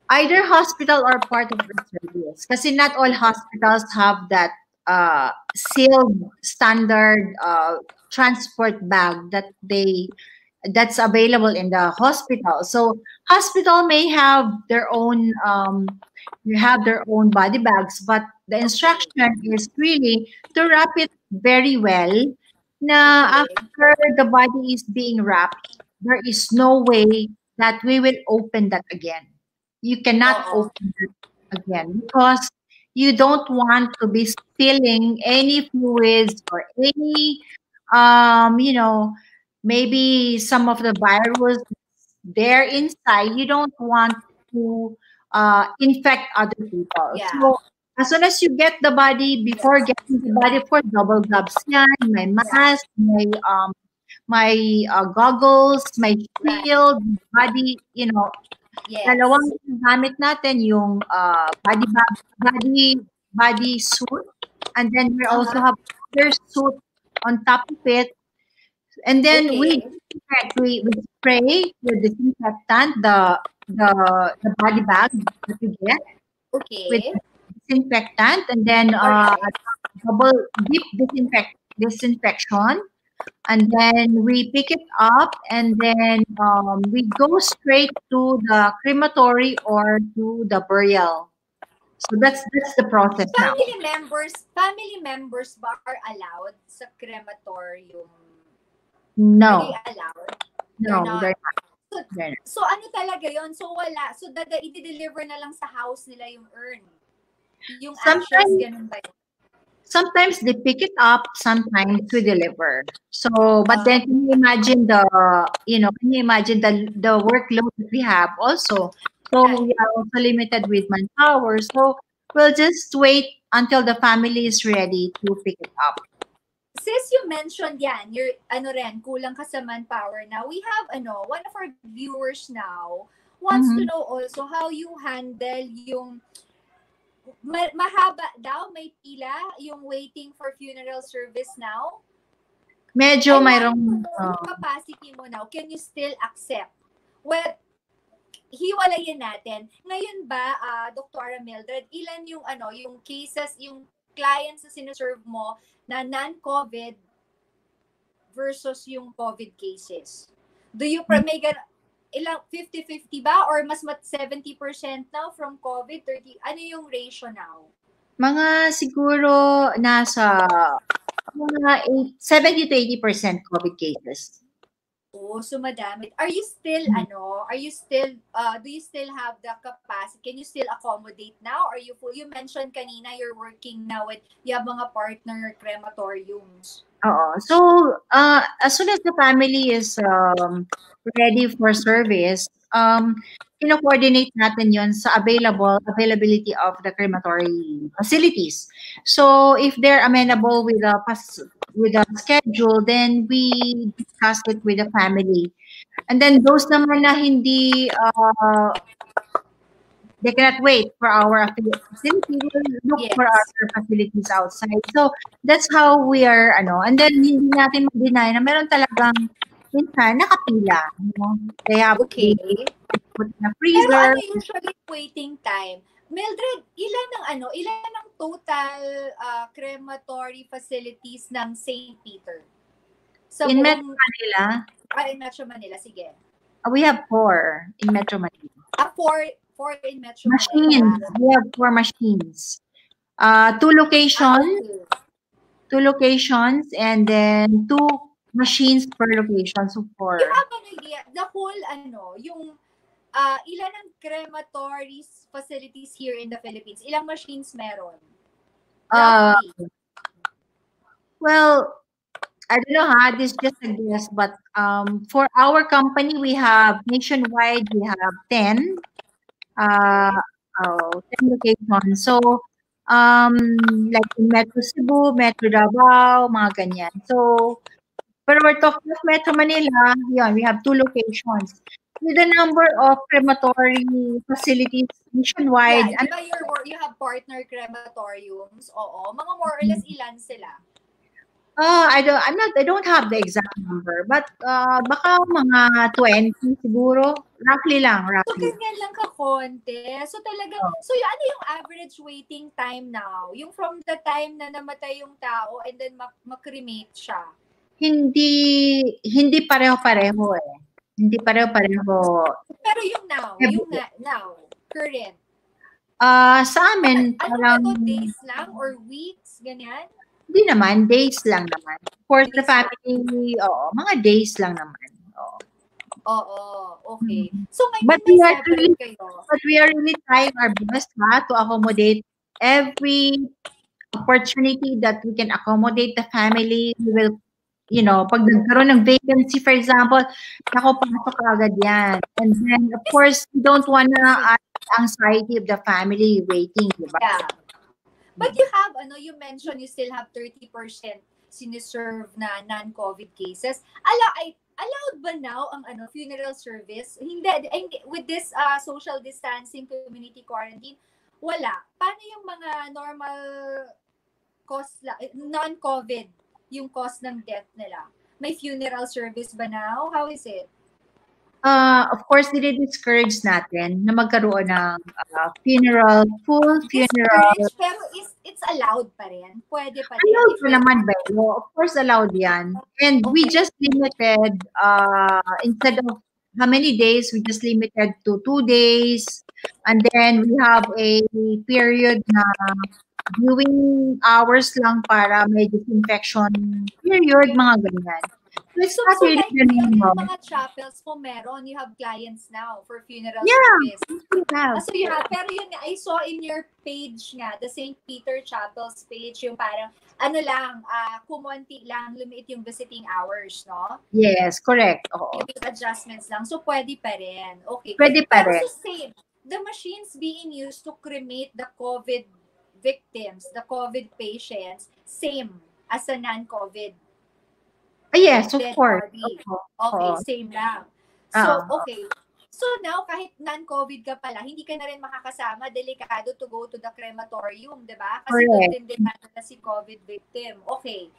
either hospital or part of the service. Kasi not all hospitals have that sealed standard transport bag that's available in the hospital. So hospital may have their own body bags, but the instruction is really to wrap it very well. Na Okay. after the body is being wrapped, there is no way that we will open that again. You cannot Oo. open it again because you don't want to be spilling any fluids or any maybe some of the virus there inside. You don't want to infect other people. Yeah. So as soon as you get the body, before getting the body, for double gloves yan, my mask, my goggles, my shield, body, Yes. dalawang gamit natin yung body suit, and then we also have other suit on top of it, and then we Okay. disinfect, we spray with disinfectant the body bag that we get with Okay. disinfectant, and then Alright. double deep disinfection, and then we pick it up, and then we go straight to the crematory or to the burial. So that's the process now. Family members ba are allowed sa crematorium? Are they No, allowed? They're no, not. they're not. So, They're not. so ano talaga yon? So wala. So i-deliver na lang sa house nila yung urn. Yung ashes, Sometimes, ganun ba yun? sometimes they pick it up, sometimes we deliver. So, but then can you imagine the workload that we have also? So we are also limited with manpower. So we'll just wait until the family is ready to pick it up. Since you mentioned yan, you're, kulang ka sa manpower now. We have, one of our viewers now wants to know also how you handle yung mahaba daw, may pila, yung waiting for funeral service now. Medyo mayroong yung capacity mo now, can you still accept? Well, hiwalayin natin. Ngayon ba, Dr. Mildred, ilan yung yung cases, yung clients na sineserve mo na non-COVID versus yung COVID cases? Do you may ilang 50-50 ba or mas 70% now from COVID, 30? Ano yung ratio now? Mga siguro nasa mga 70 to 80% COVID cases. Oh, so madami. Are you still do you still have the capacity? Can you still accommodate now? Are you full? You mentioned kanina you're working now with, you have mga partner crematoriums. Oo. So, as soon as the family is ready for service, kino-coordinate natin yon sa availability of the crematory facilities. So, if they're amenable with the schedule, then we discuss it with the family. And then those naman na hindi they cannot wait for our facility, we'll look for other facilities outside. So that's how we are and then hindi natin ma-deny na meron talagang minsan nakapila. They have to put in a freezer. Pero usually waiting time? Mildred, ilan ang total crematory facilities ng St. Peter? In Metro Manila? In Metro Manila, sige. We have 4 in Metro Manila. 4 in Metro Machines. Manila. We have 4 machines. Two locations, Okay. and then two machines per location. So You four. have an idea, the whole, yung, ilan ang crematory facilities here in the Philippines? Ilang machines meron? Uh, Roughly. well, I don't know how this is just a guess, but for our company, we have nationwide, we have 10, uh, Okay. 10 locations. So, like in Metro Cebu, Metro Davao, mga ganyan. So, pero we're talking of Metro Manila, yun, we have two locations. With the number of crematory facilities nationwide, Yeah, di ba you have partner crematoriums? Oo. Mga more or less ilan sila? I don't have the exact number, but baka mga 20 siguro. So, Roughly. ganyan lang ka-konti. So, talagang, Oh. so ano yung average waiting time now? Yung from the time na namatay yung tao and then makremate siya? Hindi pareho-pareho eh. Hindi pareho-pareho. Pero yung now, current. Sa amin, Ano ba parang to? Days lang or weeks? Ganyan? hindi naman, days lang naman. For the Days lang. family, oo, mga days lang naman. Oo. Oo, okay. Mhm. So, may But may separate kayo. we are really trying our best to accommodate every opportunity that we can accommodate the family. We will, pag nagkaroon ng vacancy, for example, naku, pasok agad yan. And then, of course, we don't wanna add the anxiety of the family waiting, di ba? Yeah. But you have, you mentioned you still have 30% siniserve na non-COVID cases. Allowed ba now ang funeral service? Hindi with this social distancing, community quarantine, wala. Paano yung mga normal non-COVID, yung cause ng death nila? May funeral service ba now? How is it? Of course, discourage natin na magkaroon ng full funeral. Discouraged, pero it's allowed pa rin. Pwede pa rin. Allowed pa naman, Belo. Of course, allowed yan. And we just limited, instead of how many days, we just limited to 2 days. And then we have a period na viewing hours lang para may disinfection period, mga ganyan. So it's not So really like, yung normal. mga chapels po meron, you have clients now for funeral Yeah, service. we have. So you have, pero yun, I saw in your page nga, the St. Peter Chapel's page, yung parang, kumonti lang, lumiit yung visiting hours, no? Yes, correct. Oo. Yung adjustments lang. So pwede pa rin. Okay. Pwede pa Pero rin. so same, the machines being used to cremate the COVID victims, the COVID patients, same as a non-COVID. Yes, of Dead course. body. Oo. Okay, Oo. same lang. So, Oo. okay. So now, kahit non-COVID ka pala, hindi ka na rin makakasama, delikado to go to the crematorium, di ba? Kasi doon Correct. din na si COVID victim. Okay.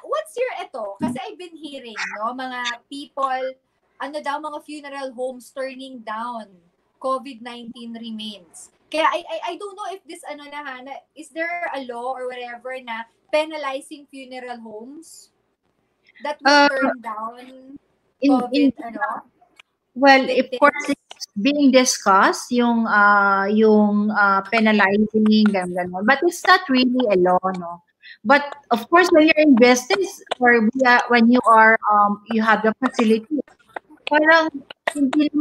What's your Kasi I've been hearing, no, mga people, mga funeral homes turning down COVID-19 remains. Kaya I don't know if this is there a law or whatever na penalizing funeral homes that will turn down COVID, Well, of victims? course, it's being discussed, yung penalizing, gano'n. But it's not really a law, no? But of course, when you're in business or when you are, you have the facility, parang hindi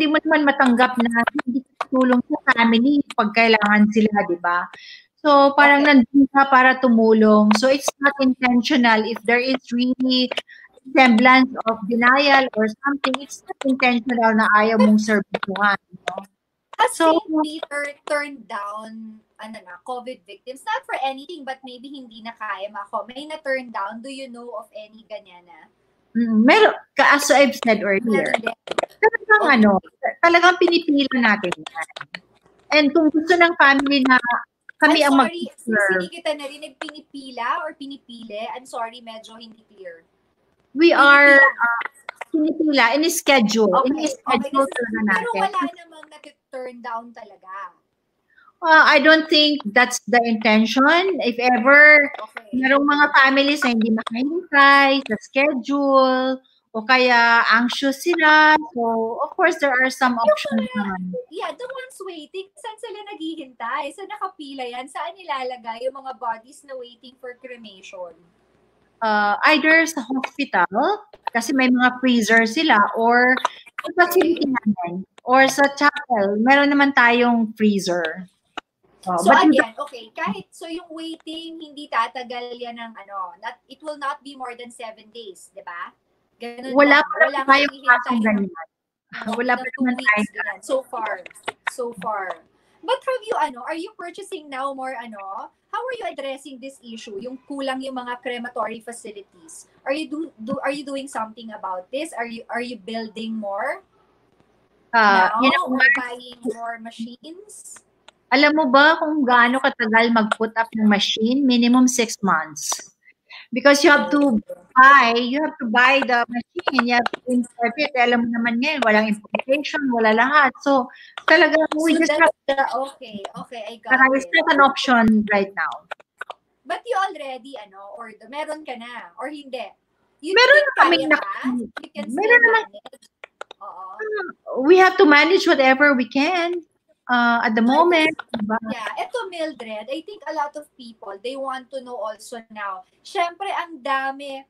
mo naman matanggap na hindi ka tulong sa family pag kailangan sila, di ba? So, parang nandun ka para tumulong. So, it's not intentional. If there is really semblance of denial or something, it's not intentional na ayaw mong serbisyuhan. No? Has So, St. Peter turned down COVID victims? Not for anything, but maybe hindi na kaya may na-turn down. Do you know of any ganyan na? meron, as I've said earlier, talagang pinipila natin yan. And kung gusto ng family na kami I'm ang sorry, hindi kita narinig, pinipila or pinipili? I'm sorry, medyo hindi clear. We are pinipila, in-schedule. Okay. In-schedule talaga natin. Pero wala namang na-turn down talaga. I don't think that's the intention. If ever, merong mga families na hindi makahintay sa schedule o kaya anxious sila. So, of course, there are some options naman. Yeah, the ones waiting, saan sila naghihintay? Saan nakapila yan? Saan nilalagay yung mga bodies na waiting for cremation? Either sa hospital, kasi may mga freezer sila, or sa facility namin, or sa chapel, meron naman tayong freezer. So But again, okay, so yung waiting, hindi tatagal yan ng it will not be more than 7 days, di ba? Ganun wala lang. pa Wala naman kang tayong hihintay kasong ng ganyan. Wala pa 2 naman weeks, tayo. ganyan. So far. But have you, are you purchasing now more, how are you addressing this issue? Yung kulang yung mga crematory facilities. Are you doing something about this? Are you building more now? Or buying more machines? Alam mo ba kung gaano katagal mag-put up ng machine? Minimum 6 months. Because you have to buy the machine. You have to import it. Alam mo naman ngayon, walang importation, wala lahat. So, talagang we just have okay, I got it. It's not an option right now. But you already, or meron ka na, or hindi? You Meron think na kami kaya pa? You can still manage? Oo. We have to manage whatever we can at the moment. Diba? Yeah, eto Mildred, I think a lot of people, they want to know also now. Syempre, ang dami,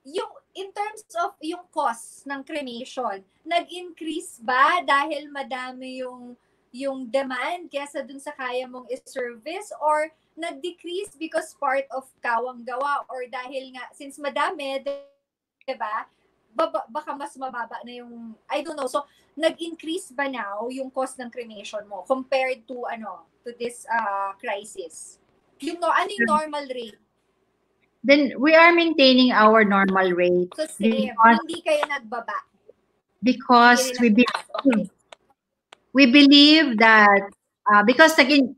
yung in terms of yung cost ng cremation, nag-increase ba dahil madami yung demand kesa dun sa kaya mong i-service, or nag-decrease because part of kawang gawa, or dahil nga since madami, 'di ba? Baka mas mababa na yung, I don't know. So nag-increase ba now yung cost ng cremation mo compared to this crisis? Yung yung normal rate? Then we are maintaining our normal rate. So same, hindi kayo nagbaba. Because we believe that because again,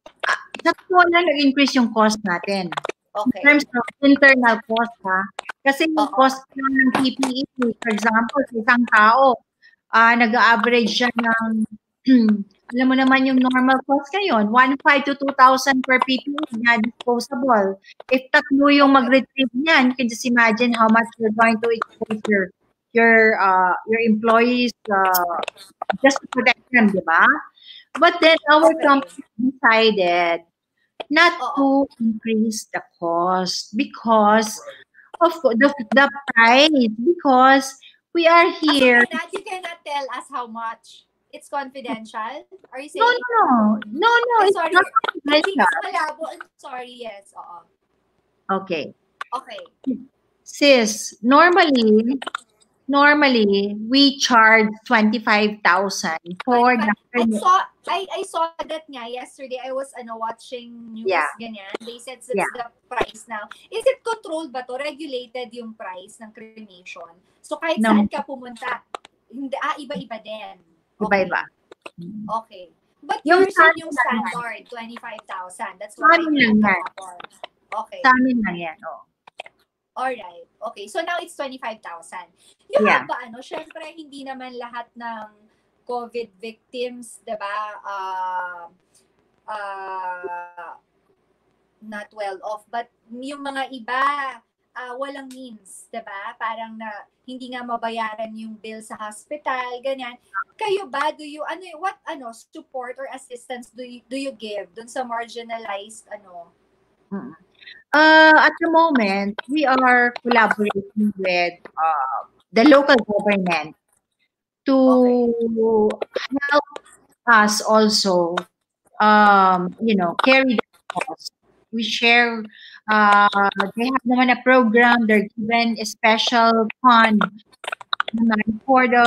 nag-increase yung cost natin. Okay. In terms of internal cost, kasi yung cost ng PPE, for example, sa isang tao, nag-average siya ng, alam mo naman yung normal cost ngayon, 1,500 to 2,000 per PPE na disposable. If tatlo yung mag-retrieve niyan, you can just imagine how much you're going to expose your employees just to protect them, di ba? But then our company decided not to increase the cost because of the price, because we are here. You cannot tell us how much. It's confidential? Are you saying? No. It's sorry. not confidential. I'm sorry, yes. Okay. Okay. Sis, normally we charge 25,000 for the I saw that nga yesterday. I was watching news ganyan. They said that's the price now. Is it controlled ba to? Regulated yung price ng cremation? So kahit saan ka pumunta, hindi, iba-iba din. Okay. Iba-iba. Okay. But yung standard, 25,000. That's what I think. Okay. Sa amin lang yan, Alright. Okay. So now it's 25,000. Yung ba, syempre hindi naman lahat ng COVID victims, 'di ba? Not well off, but yung mga iba walang means, 'di ba? Parang hindi nga mabayaran yung bill sa hospital, ganyan. Kayo ba, what support or assistance do you give dun sa marginalized At the moment, we are collaborating with the local government to help us also, carry the cost. We share, they have naman a program, they're given a special fund naman for the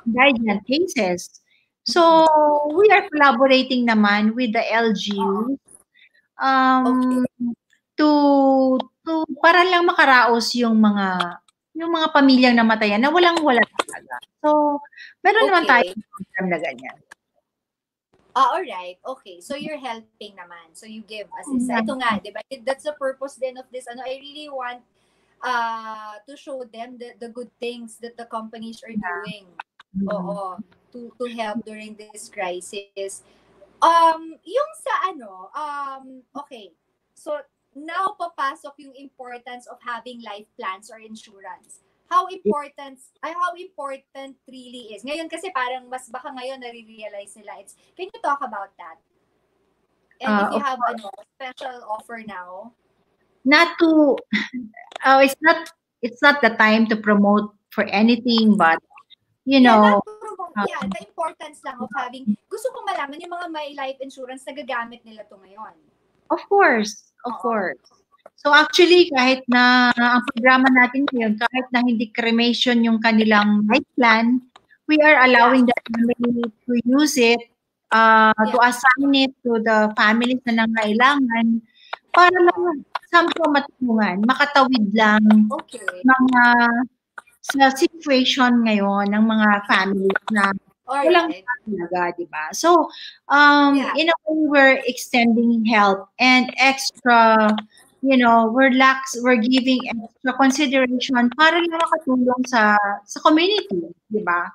indigent cases. So, we are collaborating naman with the LGU to para lang makaraos yung mga pamilyang namatayan na walang-wala talaga. So, meron naman tayong program na ganyan. Alright. Okay. So, you're helping naman. So, you give assistance. Ito nga, di ba? That's the purpose then of this. I really want to show them the good things that the companies are doing. Oo. To help during this crisis. Yung sa okay. So, now papasok yung importance of having life plans or insurance. how important really is. Ngayon kasi parang mas baka ngayon nare-realize nila. Can you talk about that? And if you Of have course, a special offer now? not to, it's not the time to promote for anything, but you Yeah, know, not promote. Yeah, um, the importance lang of having, gusto kong malaman yung mga may life insurance na gagamit nila to ngayon. of Oo. course. So actually, kahit na ang programa natin ngayon, kahit na hindi cremation yung kanilang life plan, we are allowing the family to use it, to Yeah. assign it to the families na nangailangan para lang somehow matulungan, makatawid lang Okay. mga sa situation ngayon ng mga families na walang Alright. talaga, di ba? So, Yeah. in a way, we're extending help and extra, we're giving extra consideration para lang makatulong sa community, di ba?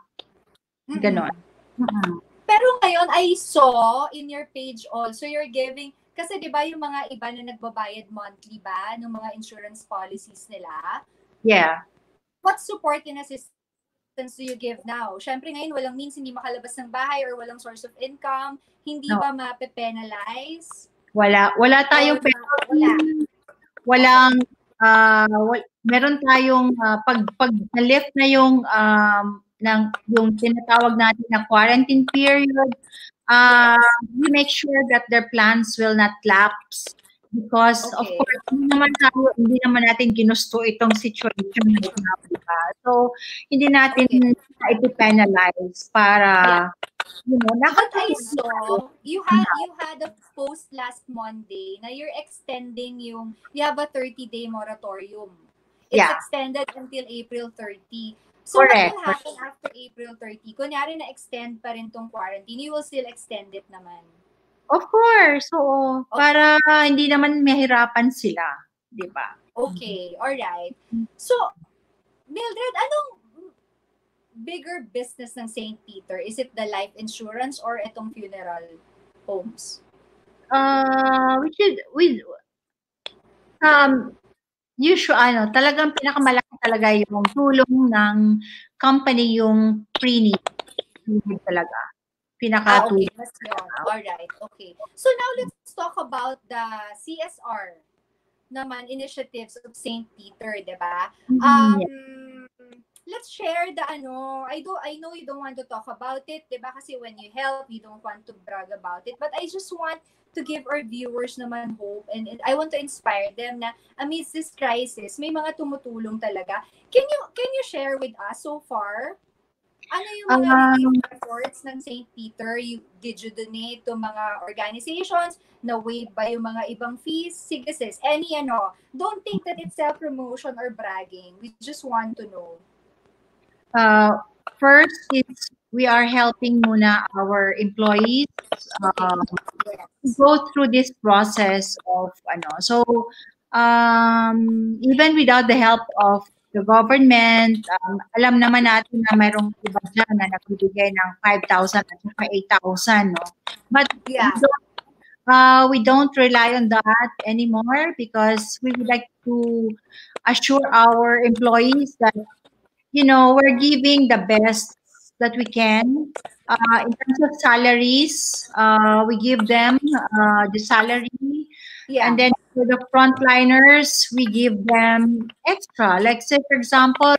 Ganon. Mm-mm. Pero ngayon, I saw in your page also, you're giving, kasi di ba yung mga iba na nagbabayad monthly ba ng mga insurance policies nila? Yeah. What support and assistance do you give now? Siyempre ngayon, walang means, hindi makalabas ng bahay or walang source of income, hindi No. ba mape-penalize? Wala tayong Or penalty. Walang, meron tayong, pag na-lift na yung tinatawag natin na quarantine period, we make sure that their plans will not lapse because of Okay. course, hindi naman natin ginusto itong situation right now, diba? So, hindi natin ipi-penalize para, But I nakatulong saw you had a post last Monday na you're extending you have a 30-day moratorium. It's Yeah. extended until April 30. So Correct. what will happen after April 30? Kunyari na-extend pa rin tong quarantine, you will still extend it naman. Of course, oo. Para hindi naman mahirapan sila, di ba? Okay, alright. So, Mildred, anong bigger business ng St. Peter? Is it the life insurance or itong funeral homes? Talagang pinakamalaki talaga yung tulong ng company yung pre-need talaga. Okay, mas yun. Alright, okay. So now let's talk about the CSR naman initiatives of St. Peter, di ba? Let's share the I know you don't want to talk about it, di ba? Kasi when you help, you don't want to brag about it. But I just want to give our viewers naman hope and I want to inspire them na amidst this crisis, may mga tumutulong talaga. Can you share with us so far? Ano yung mga relief efforts ng St. Peter? Did you donate to mga organizations? Na-waive ba yung mga ibang fees? Sige sis, don't think that it's self-promotion or bragging. We just want to know. First is we are helping muna our employees go through this process of even without the help of the government, alam naman natin na mayroong iba dyan na nagbibigay ng 5,000 at 8,000, no? But we don't rely on that anymore because we would like to assure our employees that, we're giving the best that we can. In terms of salaries, we give them the salary. Yeah. And then for the frontliners, we give them extra. Like say, for example,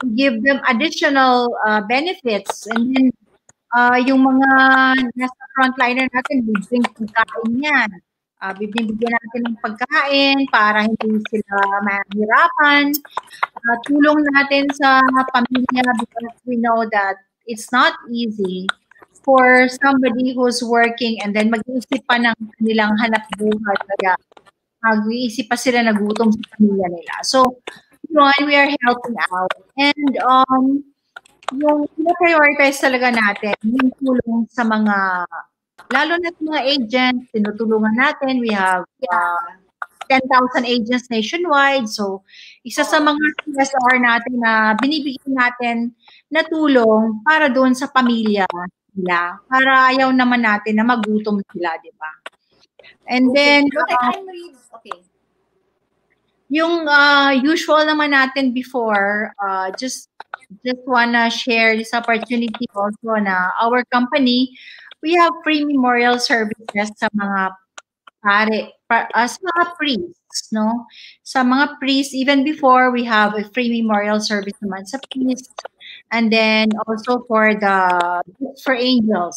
we give them additional benefits. And then yung mga nasa frontliner natin, bibigyan pagkain yan. Bibigyan natin ng pagkain para hindi sila mahirapan. Tulong natin sa pamilya because we know that it's not easy for somebody who's working and then mag-iisip pa ng kanilang hanap buhay. Kaya mag-iisip pa sila na gutom sa pamilya nila. So, we are helping out. And yung prioritize talaga natin, yung tulong sa mga, lalo na sa mga agents, tinutulungan natin. We have 10,000 agents nationwide. So, isa sa mga CSR natin na binibigyan natin na tulong para doon sa pamilya nila. Para ayaw naman natin na magutom sila, di ba? And then, Yung usual naman natin before, just wanna share this opportunity also na our company, we have free memorial services sa mga sa mga priests, no? Sa mga priests, even before, we have a free memorial service naman sa priests. And then also for angels.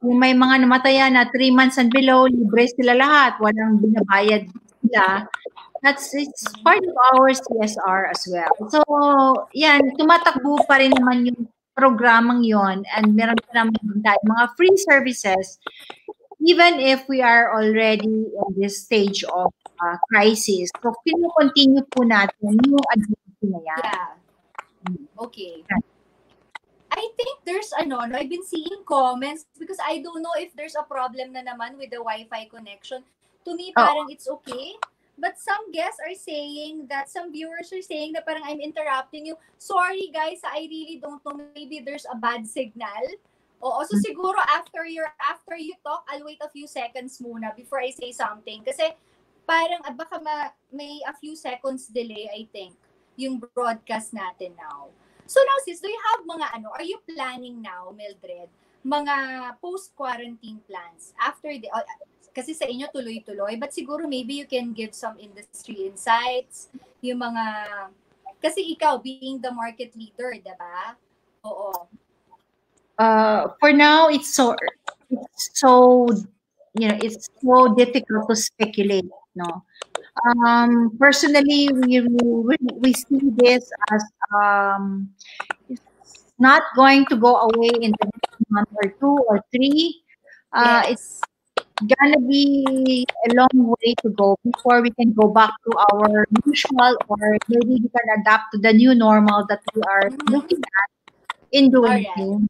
Yung may mga namatayan na 3 months and below, libre sila lahat. Walang binabayad sila. It's part of our CSR as well. So, yan, tumatakbo pa rin naman yung programang yon, and meron pa naman tayo mga free services even if we are already in this stage of crisis. So, continue po natin yung advocacy na yan. Yeah. Okay. I think there's no, I've been seeing comments because I don't know if there's a problem na naman with the Wi-Fi connection. To me, parang it's okay. But some guests are saying that, some viewers are saying that parang I'm interrupting you. Sorry guys, I really don't know. Maybe there's a bad signal. Oo, so siguro after you talk, I'll wait a few seconds muna before I say something. Kasi parang baka may a few seconds delay, I think, yung broadcast natin now. So now sis, do you have mga are you planning now, Mildred, mga post-quarantine plans after kasi sa inyo tuloy-tuloy, but siguro maybe you can give some industry insights, yung mga, kasi ikaw being the market leader, diba? Oo. For now, it's so it's so difficult to speculate, no? Personally, we see this as it's not going to go away in the next month or 2 or 3. It's gonna be a long way to go before we can go back to our usual, or maybe we can adapt to the new normal that we are looking at in doing things.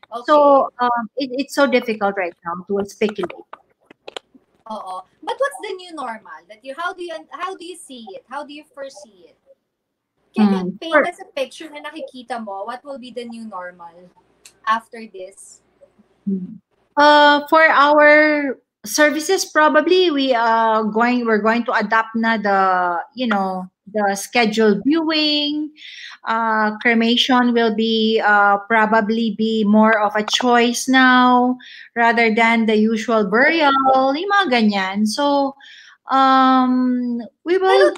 Okay. So it's so difficult right now to speculate. But what's the new normal? How do you see it? How do you foresee it? Can you paint us a picture na nakikita mo? What will be the new normal after this? For our services, probably we're going to adapt na the scheduled viewing. Cremation will be probably be more of a choice now rather than the usual burial, yung mga ganyan. So we will.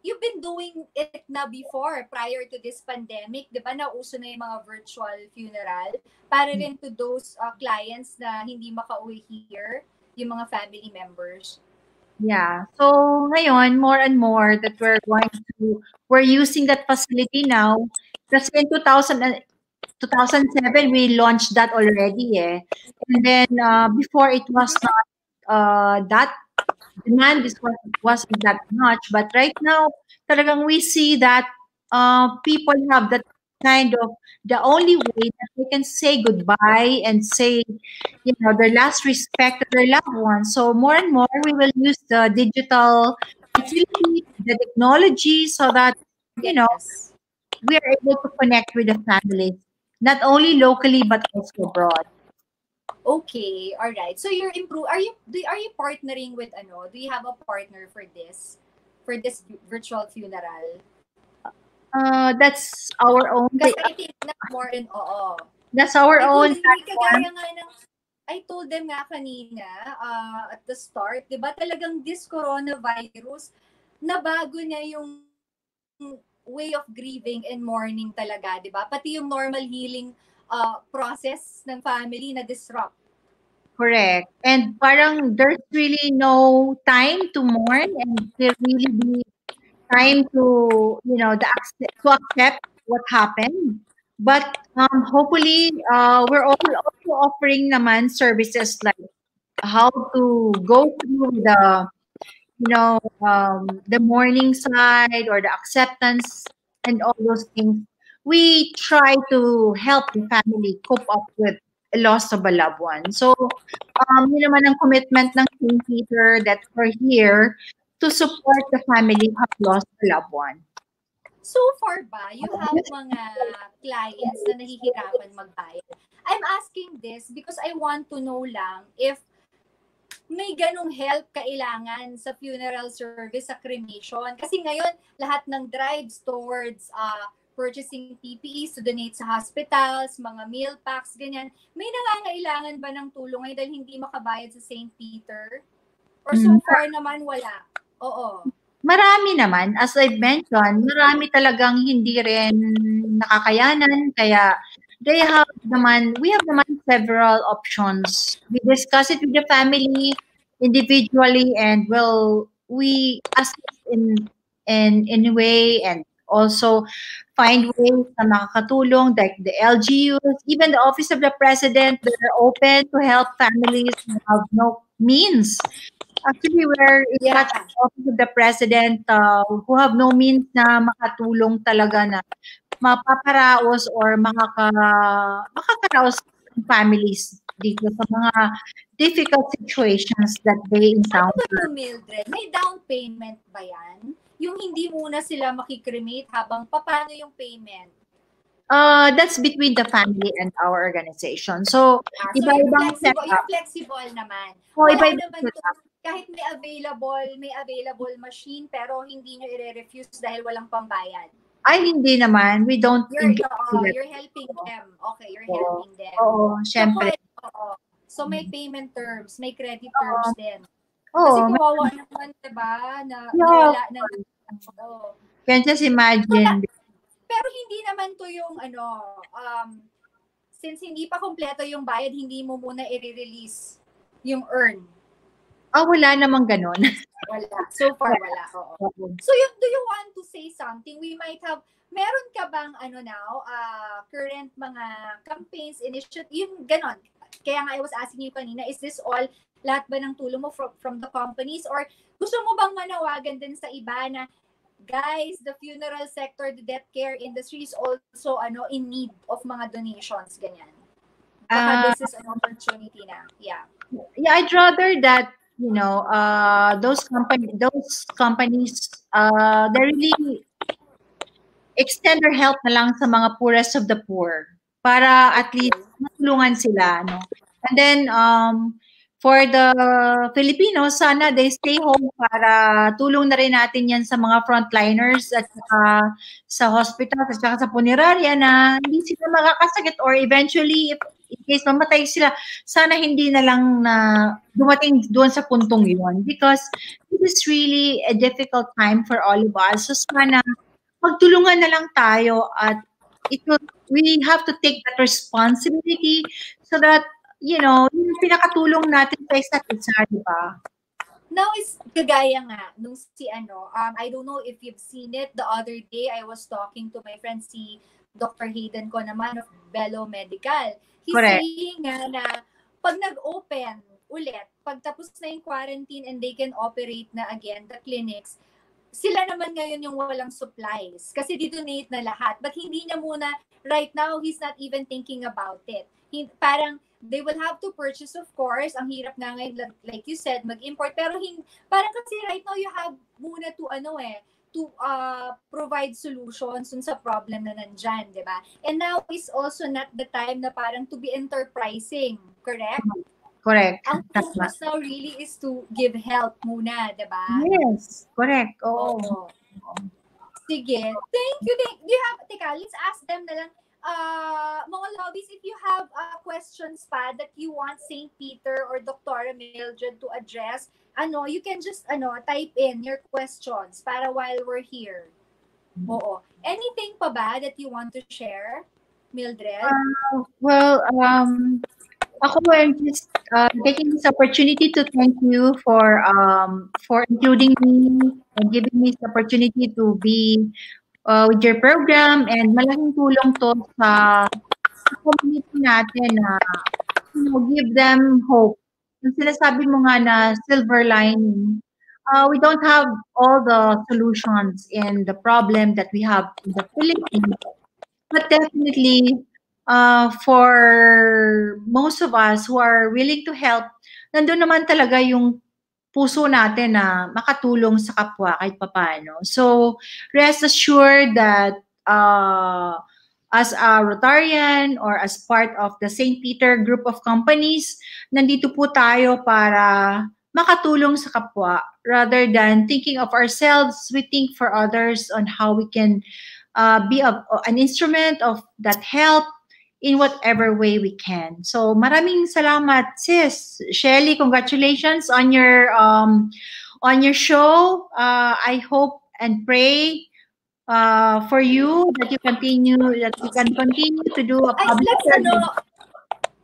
You've been doing it na before, prior to this pandemic, di ba? Nauso na yung mga virtual funeral para rin to those clients na hindi makauwi here, yung mga family members. Yeah. So ngayon, more and more that we're using that facility now. Kasi in 2007, we launched that already, eh. And then before, it was not that demand wasn't that much, but right now talagang we see that people have that kind of, the only way that they can say goodbye and say their last respect to their loved ones. So more and more we will use the digital facility, the technology, so that we are able to connect with the families, not only locally but also abroad. Okay, all right. So are you partnering with Do you have a partner for this virtual funeral? That's our own. Kasi I think na more in That's our own. I told them nga kanina at the start, 'di ba? Talagang this coronavirus nabago niya yung way of grieving and mourning talaga, 'di ba? Pati yung normal healing process ng family na disrupt. Correct. And parang there's really no time to mourn, and there really be time to to accept what happened. But hopefully we're also offering naman services like how to go through the mourning side or the acceptance and all those things. We try to help the family cope up with a loss of a loved one. So, yun naman ang commitment ng St. Peter, that we're here to support the family who have lost a loved one. So far ba, you have mga clients na nahihirapan magbayad? I'm asking this because I want to know lang if may ganong help kailangan sa funeral service, sa cremation. Kasi ngayon, lahat ng drives towards purchasing PPEs to donate sa hospitals, mga meal packs, ganyan. May nangangailangan ba ng tulong ngayon dahil hindi makabayad sa St. Peter? Or so far naman, wala? Oo. Marami naman. As I've mentioned, marami talagang hindi rin nakakayanan. Kaya we have naman several options. We discuss it with the family individually, and we assist in a way, and also find ways na makakatulong, like the LGUs, even the Office of the President. They're open to help families who have no means. Actually, we're in touch with the Office of the President who have no means na makatulong talaga na mapaparaos or makakaraos ng families dito sa mga difficult situations that they Ano ba encounter. to, Mildred? May down payment ba yan? Yung hindi muna sila makikremate habang paano yung payment? That's between the family and our organization. So, So iba-ibang yung setup. flexible naman. Oh, Wala iba-ibang naman to, setup. kahit may available machine pero hindi nyo i-refuse dahil walang pambayad. Ay, hindi naman. We don't engage with You're helping them. Okay, you're Oo. helping them. Oo, syempre. So may payment terms, may credit terms din. Kasi Oo. kawawa naman, diba, na Yeah. nawala ng Can just imagine. Pero hindi naman to yung since hindi pa kompleto yung bayad, hindi mo muna i-release yung earn. Wala namang ganon. Wala. So far, wala. Oo. So, do you want to say something? We might have, meron ka bang, current mga campaigns, initiative, yung ganon. Kaya nga I was asking you kanina, is this all, lahat ba ng tulong mo from the companies? Or gusto mo bang manawagan din sa iba na, guys, the funeral sector, the death care industry is also in need of mga donations, ganyan. Baka this is an opportunity na. Yeah. Yeah, I'd rather that those companies they really extend their help na lang sa mga poorest of the poor para at least matulungan sila, no? And then for the Filipinos, sana they stay home para tulong na rin natin yan sa mga frontliners at sa hospital at saka sa punerarya na hindi sila makakasakit, or eventually if in case mamatay sila, sana hindi na lang na dumating doon sa puntong yun, because it is really a difficult time for all of us. So sana magtulungan na lang tayo at we have to take that responsibility so that, yung pinakatulong natin sa isa't isa, di ba? Now is kagaya nga nung si I don't know if you've seen it, the other day I was talking to my friend si Dr. Hayden ko naman of Bello Medical. He's Correct. saying nga na pag nag-open ulit, pag tapos na yung quarantine and they can operate na again the clinics, sila naman ngayon yung walang supplies kasi di-donate na lahat. But hindi niya muna, right now, he's not even thinking about it. Parang they will have to purchase, of course. Ang hirap nga ngayon, like you said, mag-import. Pero parang kasi right now, you have muna to provide solutions sa problem na nandyan, di ba? And now is also not the time na parang to be enterprising, correct? Correct. Ang focus now really is to give help muna, di ba? Yes, correct. Oo. Sige. Thank you. Let's ask them na lang. Mga lobbies, if you have questions pa that you want St. Peter or Dr. Mildred to address, you can just type in your questions para while we're here. Oo. Anything pa ba that you want to share, Mildred? Ako, I'm just taking this opportunity to thank you for including me and giving me this opportunity to be with your program, and malaking tulong to sa community natin na give them hope. Yung sinasabi mo nga na silver lining, we don't have all the solutions in the problem that we have in the Philippines, but definitely for most of us who are willing to help, nandun naman talaga yung puso natin na makatulong sa kapwa kahit papaano. So, rest assured that as a Rotarian or as part of the St. Peter group of companies, nandito po tayo para makatulong sa kapwa rather than thinking of ourselves. We think for others on how we can be an instrument of that help in whatever way we can. So maraming salamat, sis. Shelly, congratulations on your show. I hope and pray for you that you can continue to do a public service.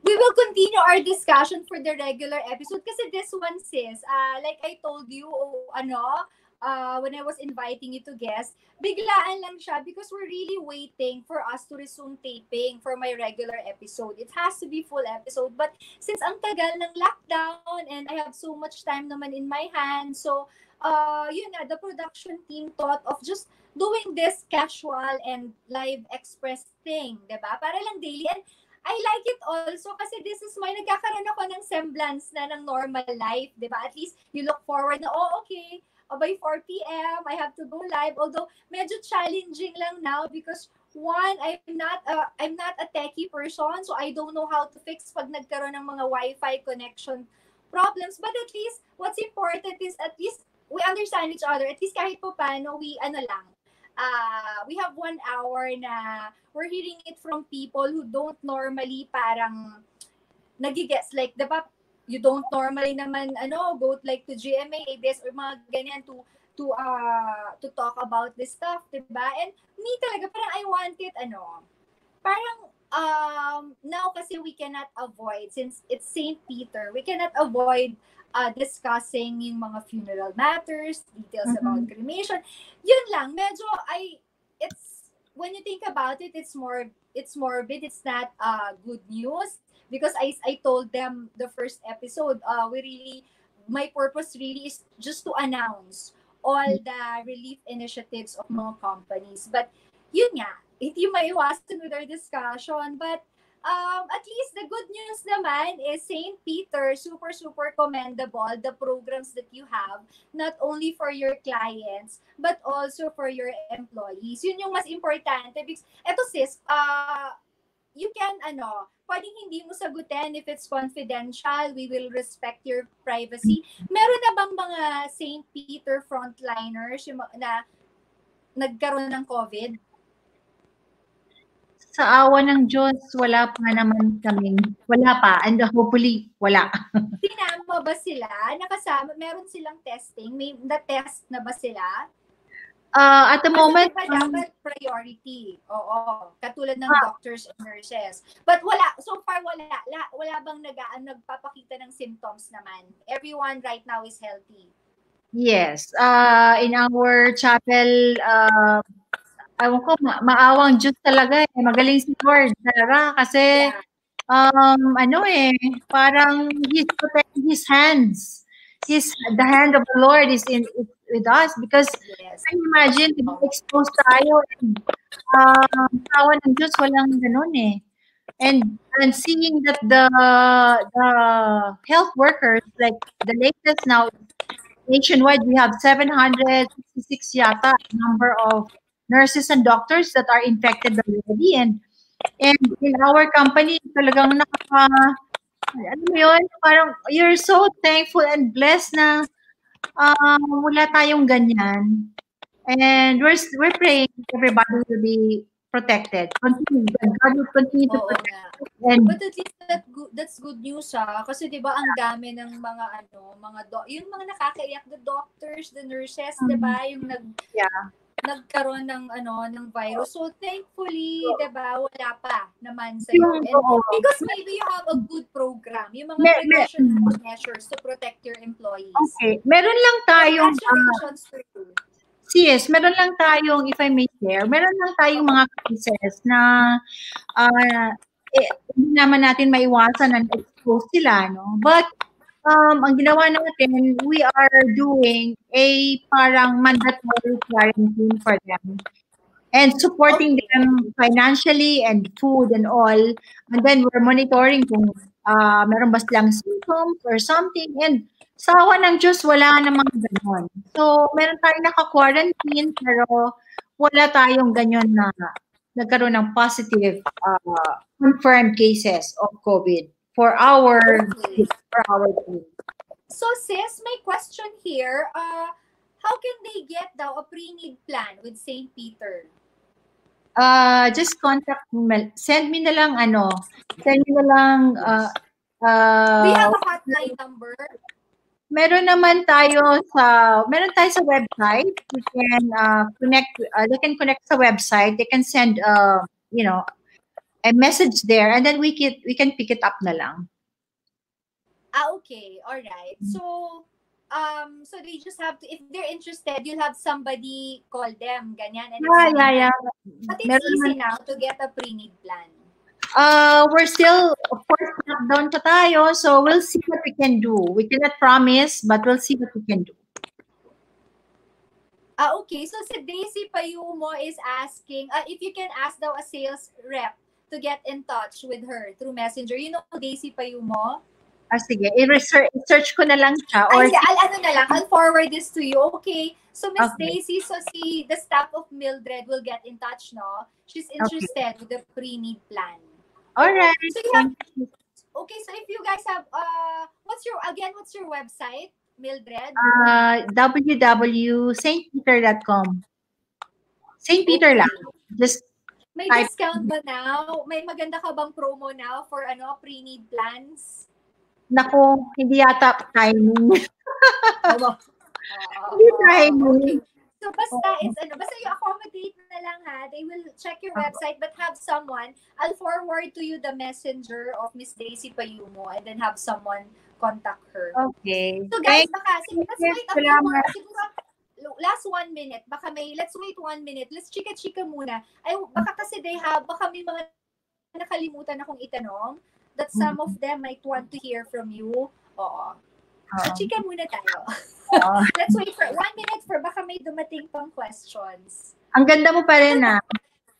We will continue our discussion for the regular episode kasi this one, sis, like I told you, when I was inviting you to guest, biglaan lang siya because we're really waiting for us to resume taping for my regular episode. It has to be full episode, but since ang tagal ng lockdown and I have so much time naman in my hands, so the production team thought of just doing this casual and live express thing, diba? Para lang daily. And I like it also kasi this is nagkakaroon ako ng semblance na ng normal life, di ba? At least you look forward na, okay, by 4 p.m. I have to go live. Although medyo challenging lang now because one, I'm not a techie person, so I don't know how to fix pag nagkaroon ng mga Wi-Fi connection problems. But at least what's important is at least we understand each other. At least kahit po paano we have 1 hour na we're hearing it from people who don't normally parang nagigets. Like, diba, you don't normally naman, go like to GMA, ABS, or mga ganyan to talk about this stuff, diba? And me talaga, parang I want it, parang, now kasi we cannot avoid, since it's St. Peter, we cannot avoid discussing yung mga funeral matters, details about cremation. Yun lang, medyo it's, when you think about it, it's morbid. It's not good news because I told them the first episode, my purpose really is just to announce all the relief initiatives of mga companies. But yun nga, hindi maiwasan with our discussion, but at least the good news naman is St. Peter, super, super commendable, the programs that you have, not only for your clients, but also for your employees. Yun yung mas importante. Because, eto sis, you can, pwedeng hindi mo sagutin if it's confidential, we will respect your privacy. Meron na bang mga St. Peter frontliners na nagkaroon ng COVID? Sa awa ng Diyos, wala pa. And hopefully, wala. Sinama ba sila? Nakasama? Meron silang testing? May na-test na ba sila? At the moment, diba dapat priority? Oo. Katulad ng doctors and nurses. But wala. So far, wala. Wala bang nagpapakita ng symptoms naman? Everyone right now is healthy. Yes. In our chapel, ewan ko, maawang Diyos talaga eh. Magaling si Lord talaga kasi parang He's protecting His hands. The hand of the Lord is with us because I imagine to be exposed tayo and awa ng Diyos walang ganun eh. And seeing that the health workers, like the latest now, nationwide we have 766 yata number of nurses and doctors that are infected already, and in our company talagang parang you're so thankful and blessed na wala tayong ganyan, and we're praying everybody will be protected. God will continue to protect. But at least that's good news kasi 'di ba ang dami ng mga yung mga nakakaiyak, the doctors, the nurses, 'di ba, yung nagkaroon ng virus. So thankfully, 'di ba, wala pa naman sa iyo. Because maybe you have a good program, yung mga precautionary measures to protect your employees. Okay, meron lang tayong Yes, meron lang tayong, if I may share, meron lang tayong mga cases na hindi naman natin maiwasan na expose sila, no? But ang ginawa natin, we are doing a parang mandatory quarantine for them and supporting them financially and food and all. And then we're monitoring kung meron ba silang symptoms or something. And sa awa ng Diyos, wala namang ganon. So, meron tayong naka-quarantine pero wala tayong ganyan na nagkaroon ng positive confirmed cases of COVID for our team. So sis, my question here, how can they get daw a pre-need plan with St. Peter? Just contact me. Send me na lang send me na lang Do you uh, have a hotline number? meron tayo sa website. You can connect, they can connect sa website. They can send you know, a message there, and then we can pick it up na lang. Okay, all right. So they just have to, if they're interested, you'll have somebody call them, ganyan, and Yeah. But it's Meron easy naman. now to get a pre-need plan. We're still, of course, lockdown pa tayo, so we'll see what we can do. We cannot promise, but we'll see what we can do. Okay. So si Daisy Payumo is asking if you can ask daw a sales rep to get in touch with her through Messenger. You know Daisy Payumo? Sige, i-search ko na lang siya. Or I'll forward this to you. Okay. So Miss Okay. Daisy, the staff of Mildred will get in touch, no? She's interested with the pre-need plan. All right. So you have, okay, so if you guys have what's your website, Mildred? www.stpeter.com. St. Peter lang. Just may type. discount ba now? May maganda ka bang promo now for pre-need plans? Naku, hindi yata timing. Hindi timing. Okay. So basta basta you accommodate na lang ha. They will check your website but have someone, I'll forward to you the messenger of Miss Daisy Payumo and then have someone contact her. Okay. So guys, let's wait a few more. Siguro, last 1 minute. Let's wait 1 minute. Let's chika-chika muna. Baka kasi baka may mga nakalimutan akong itanong that some of them might want to hear from you. Oo. So, chika muna tayo. Let's wait for 1 minute for baka may dumating pang questions. Ang ganda mo pa rin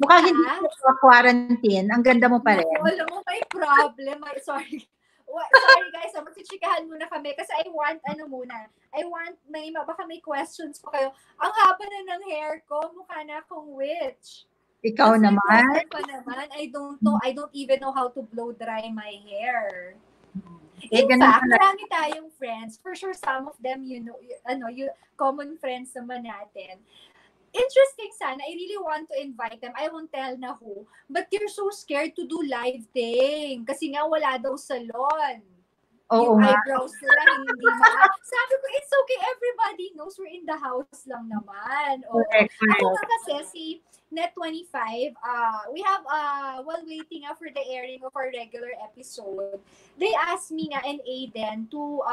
Mukhang hindi ka quarantine. Ang ganda mo pa rin. Alam mo, may problem. Sorry. Sorry guys, magsichikahan muna kami kasi I want baka may questions pa kayo. Ang haba na ng hair ko, mukha na akong witch. Ikaw naman? I don't know. I don't even know how to blow dry my hair. In fact, marami tayong friends. For sure, some of them, you common friends naman natin. Interesting sana. I really want to invite them. I won't tell na who. But you're so scared to do live thing. Kasi nga wala daw salon. Yung eyebrows nila, hindi Sabi ko, it's okay. Everybody knows we're in the house lang naman. Ako nga kasi, si Net25, we have, while waiting for the airing of our regular episode, they asked me nga and Aiden to,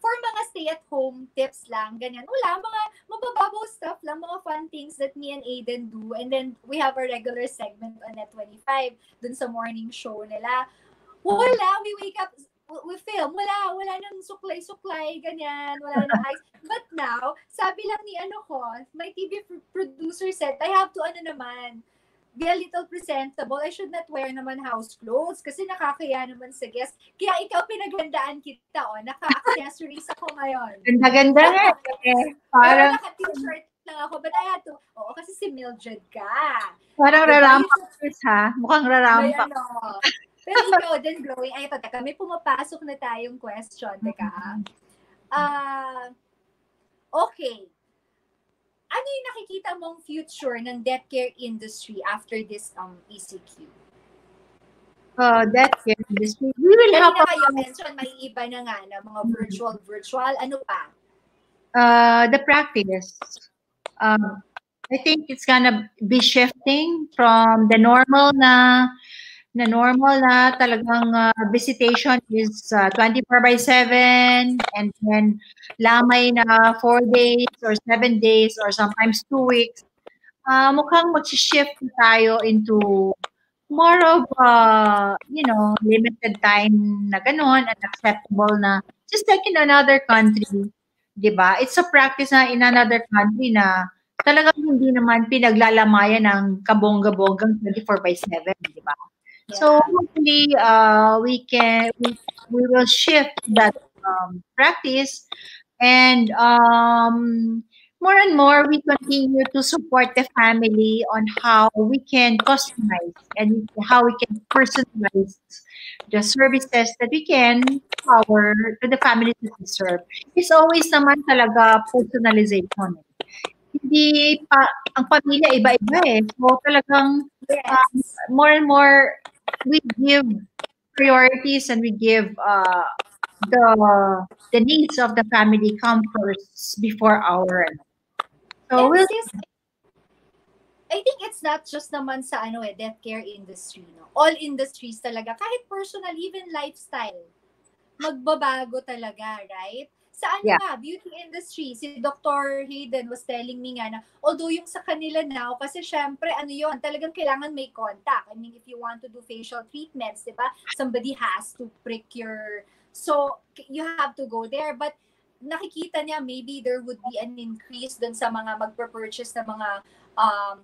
for mga stay-at-home tips lang, ganyan. Wala, mga mabababaw stuff lang, mga fun things that me and Aiden do. And then, we have a regular segment on Net25, dun sa morning show nila. Wala, we wake up, we film, wala nang suklay-suklay, ganyan, wala nang ice. But now, sabi lang ni my TV producer said, I have to be a little presentable. I should not wear naman house clothes kasi nakakaya naman sa guest. Kaya ikaw pinaghandaan kita, naka-accessories ako ngayon. Ganda nga. Parang naka-t-shirt lang ako, but I had to, kasi si Mildred ka. Parang rarampak ha? Mukhang rarampak. Pero ikaw din, glowing. Ay, teka, may pumapasok na tayong question. Teka, okay. Ano yung nakikita mong future ng death care industry after this ECQ? Death care industry. We will have kayo mention, may iba na nga na mga virtual. Ano pa? The practice. I think it's gonna be shifting from the normal na talagang visitation is 24/7 and then lamay na 4 days or 7 days or sometimes 2 weeks. Mukhang mag-shift tayo into more of limited time na ganon and acceptable na just like in another country, 'di ba? It's a practice na in another country na talagang hindi naman pinaglalamayan ng kabongga-bonggang 24/7, 'di ba? Yeah. So hopefully we will shift that practice and more we continue to support the family on how we can customize and how we can personalize the services that we can our to the families that we serve is always naman talaga personalization. Hindi pa ang pamilya iba-iba eh. So talagang Yes. more and more we give priorities and we give the needs of the family come first before our. So And we'll sis, I think it's not just naman sa death care industry, no? All industries talaga, kahit personal, even lifestyle, magbabago talaga, right? Sa yeah. beauty industry, si Dr. Hayden was telling me nga na, although yung sa kanila now, kasi syempre, yon talagang kailangan may contact. I mean, if you want to do facial treatments, di ba? Somebody has to prick your, so you have to go there. But nakikita niya, maybe there would be an increase dun sa mga magpur-purchase na mga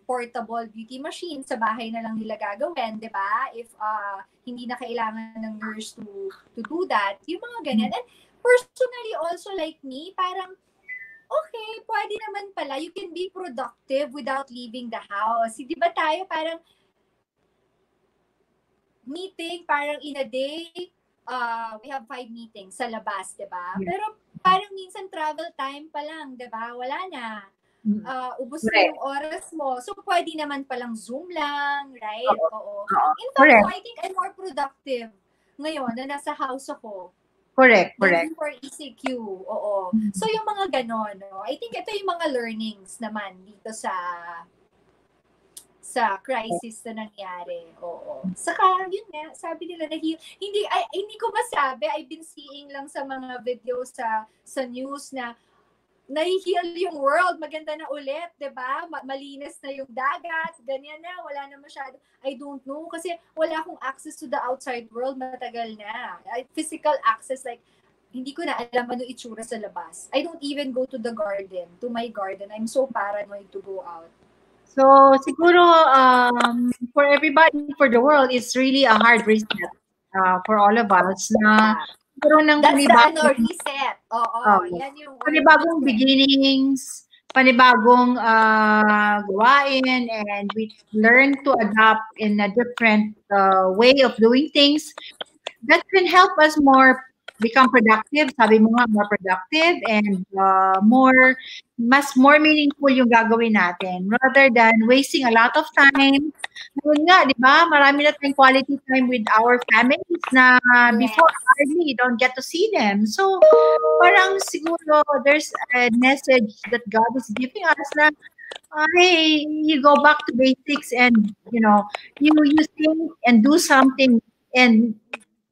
portable beauty machine sa bahay na lang nila gagawin, di ba? If hindi na kailangan ng nurse to do that, yung mga ganyan. And personally also like me, parang okay, pwede naman pala, you can be productive without leaving the house. Di ba tayo parang meeting, parang in a day, we have 5 meetings sa labas, di ba? Pero parang minsan travel time pa lang, di ba? Wala na. Ubos na yung oras mo. So, pwede naman palang Zoom lang, right? Oo. In fact, I think I'm more productive ngayon na nasa house ako. Correct. For ECQ. Oo. So, yung mga ganon, no? I think ito yung mga learnings naman dito sa crisis na nangyari. Oo. Saka, yun nga, sabi nila na hindi ko masabi. I've been seeing lang sa mga videos sa news na na-heal yung world, maganda na ulit, 'di ba? Malinis na yung dagat, ganyan na, wala na masyado. I don't know kasi wala akong access to the outside world matagal na. Physical access, like hindi ko na alam ano itsura sa labas. I don't even go to my garden. I'm so paranoid to go out. So siguro for everybody, for the world, it's really a hard reset for all of us na That's the reset. Yan yung panibagong beginnings, panibagong gawain, and we learn to adapt in a different way of doing things that can help us become productive. Sabi mo nga, more productive and more meaningful yung gagawin natin rather than wasting a lot of time. Ngayon nga, di ba, marami na tayong quality time with our families na before hardly you don't get to see them. So, parang siguro there's a message that God is giving us na, hey, you go back to basics and, you think and do something and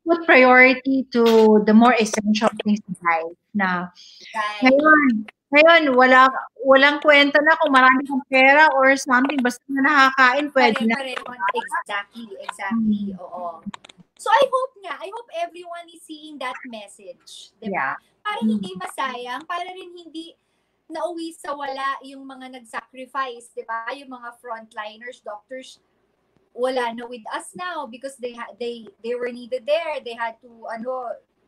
put priority to the more essential things in life na ngayon walang kwenta na kung marami kang pera or something, basta na nakakain pwede na. Exactly. Oo. So I hope everyone is seeing that message, di ba? Para hindi masayang, para rin hindi nauwi sa wala yung mga nag-sacrifice, di ba? Yung mga frontliners, doctors, wala na with us now because they were needed there. They had to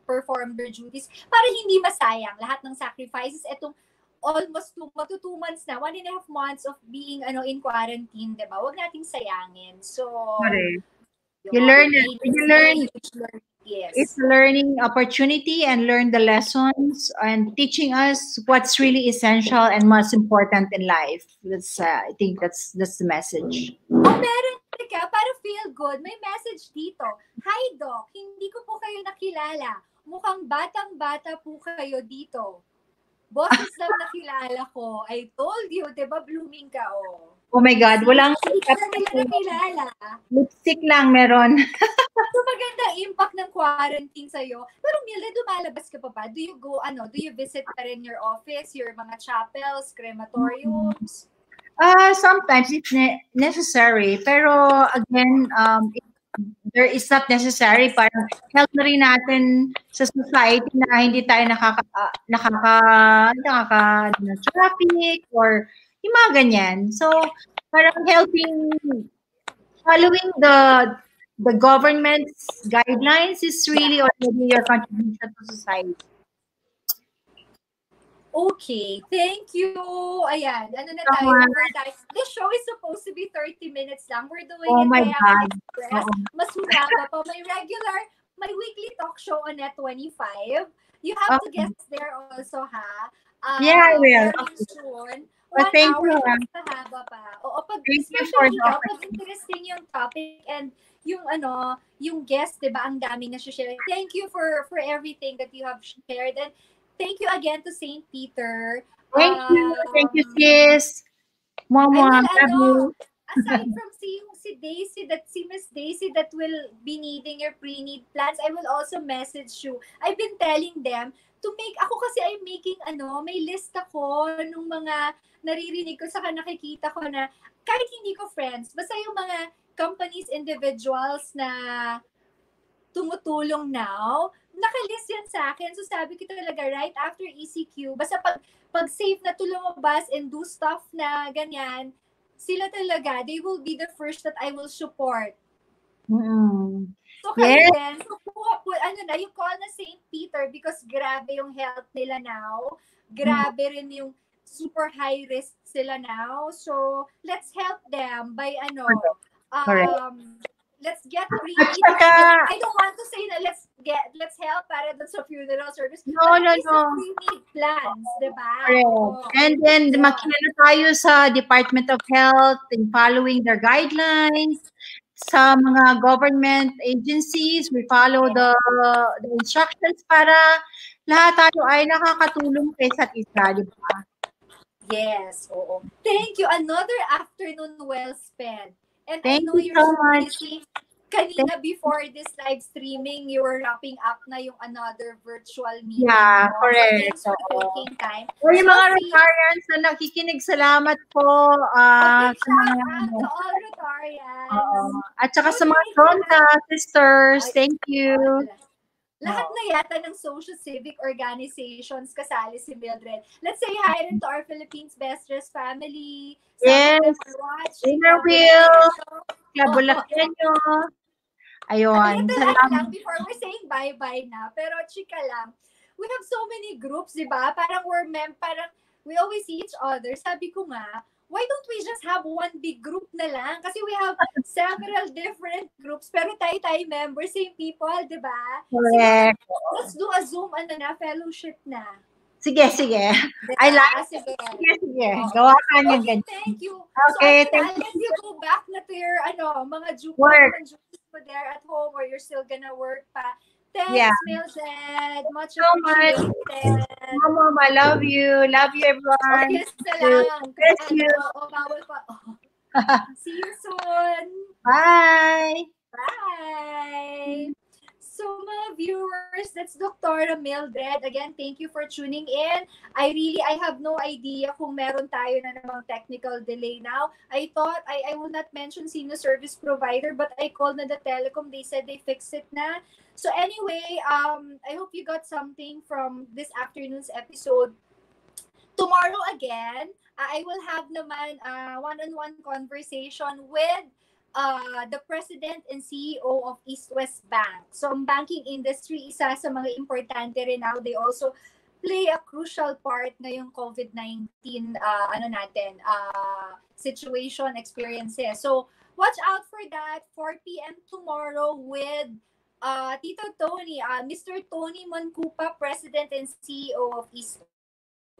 perform their duties para hindi masayang lahat ng sacrifices. Etong almost 2 months na, 1.5 months of being in quarantine, diba? Huwag nating sayangin. So you learn. Yes. It's a learning opportunity and learn the lessons and teaching us what's really essential and most important in life. That's I think that's the message. Meron ka para feel good. May message dito. Hi Doc, hindi ko po kayo nakilala. Mukhang batang-bata po kayo dito. Boses lang nakilala ko. I told you, diba blooming ka Oh my God, walang hindi ka nila nakilala. Lipstick lang meron. So maganda impact ng quarantine sa'yo. Pero Mildred, lumalabas ka pa ba? Do you visit pa rin your office, your mga chapels, crematoriums? Sometimes it's necessary, pero again, there is not necessary. Parang help na rin natin sa society na hindi tayo traffic or yung mga ganyan. So, parang following the government's guidelines is really already your contribution to society. Okay, thank you. Ayan, ano na tayo? This show is supposed to be 30 minutes lang. We're doing it my God. Express. Mas mahaba pa. May regular my weekly talk show on Net 25. You have to Okay. guest there also, ha? Yeah, I will. Very Okay. soon. But 1 hour, thank you. mas mahaba pa. Oo, Thank you for especially the ikaw, pag opportunity. interesting yung topic and yung guest, di ba, ang daming na-share. Thank you for everything that you have shared. And thank you again to St. Peter. Thank you. Thank you, Um, sis. I Mama, will, love you. aside from seeing si Miss Daisy that will be needing your pre-need plans, I will also message you. I've been telling them to make, ako kasi I'm making, may list ako nung mga naririnig ko, saka nakikita ko na kahit hindi ko friends, basta yung mga companies, individuals na tumutulong now, nakalist yan sa akin. So sabi ko talaga, right after ECQ, basta pag safe na to lumabas and do stuff na ganyan, sila talaga, they will be the first that I will support. Mm. So kayo Yes. din, so you call na St. Peter because grabe yung health nila now. Grabe rin yung super high risk sila now. So let's help them by Correct. let's get At pre-need. saka, I don't want to say na let's help para dun sa funeral service. no, But at no, least no. the pre-need plans, di ba? Correct. And then, Yeah. makiano tayo sa Department of Health in following their guidelines. Sa mga government agencies, we follow the instructions para lahat tayo ay nakakatulong sa isa't isa, di ba? Yes, oo. Thank you. Another afternoon well spent. And I Thank know you you're so so much. busy. Kanina before this live streaming, you were wrapping up na yung another virtual meeting. Yeah, mo. So correct. thanks for Oo. taking time. O yung mga see, Rotarians na nakikinig, salamat po. a big Sa shout mga, out to all Rotarians. at saka sa mga Okay, Fronta sisters, Ay, thank you. lahat na yata ng social civic organizations kasali si Mildred. Let's say hi rin to our Philippines Best Dressed family. Some Yes. of them are watching. Dinner Wheel, Labulakenyo. Ayun. Little Salamat. lang before we're saying bye-bye na. Pero chika lang. We have so many groups, di ba? Parang parang we always see each other. Sabi ko nga, why don't we just have one big group na lang? Kasi we have several different groups, pero tayo members, same people, di ba? Correct. Let's do a Zoom, fellowship na. Sige, sige. Diba? I like it. Sige. Sige. Oo. Gawa ka niya Okay, ganyan. thank you. Okay, so, thank I'll let you go back na to your, mga Work. there at home or you're still gonna work pa. Thanks, Yeah. Mildred. Much So much. appreciated. Mom, I love you. Love you, everyone. Okay, sa lang. Bless you. Bawal pa. See you soon. Bye. Bye! So mga viewers, that's Dr. Mildred. Again, thank you for tuning in. I have no idea kung meron tayo na namang technical delay now. I thought, I will not mention sino service provider, but I called na the telecom. They said they fixed it na. So anyway, I hope you got something from this afternoon's episode. Tomorrow again, I will have naman one-on-one conversation with the president and CEO of East West Bank. So, ang banking industry, isa sa mga importante rin now. They also play a crucial part ngayong COVID-19 situation, experiences. So, watch out for that. 4 p.m. tomorrow with Tito Tony, Mr. Tony Moncupa, President and CEO of East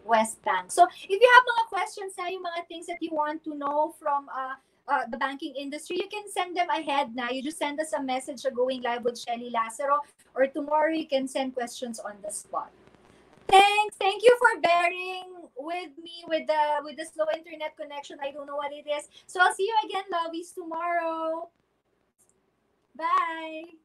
West Bank. So, if you have mga questions yung mga things that you want to know from the banking industry, you can send them ahead na. You just send us a message going live with Shelly Lazaro, or tomorrow you can send questions on the spot. Thanks. Thank you for bearing with me with the slow internet connection. I don't know what it is. So I'll see you again, lovies, tomorrow. Bye.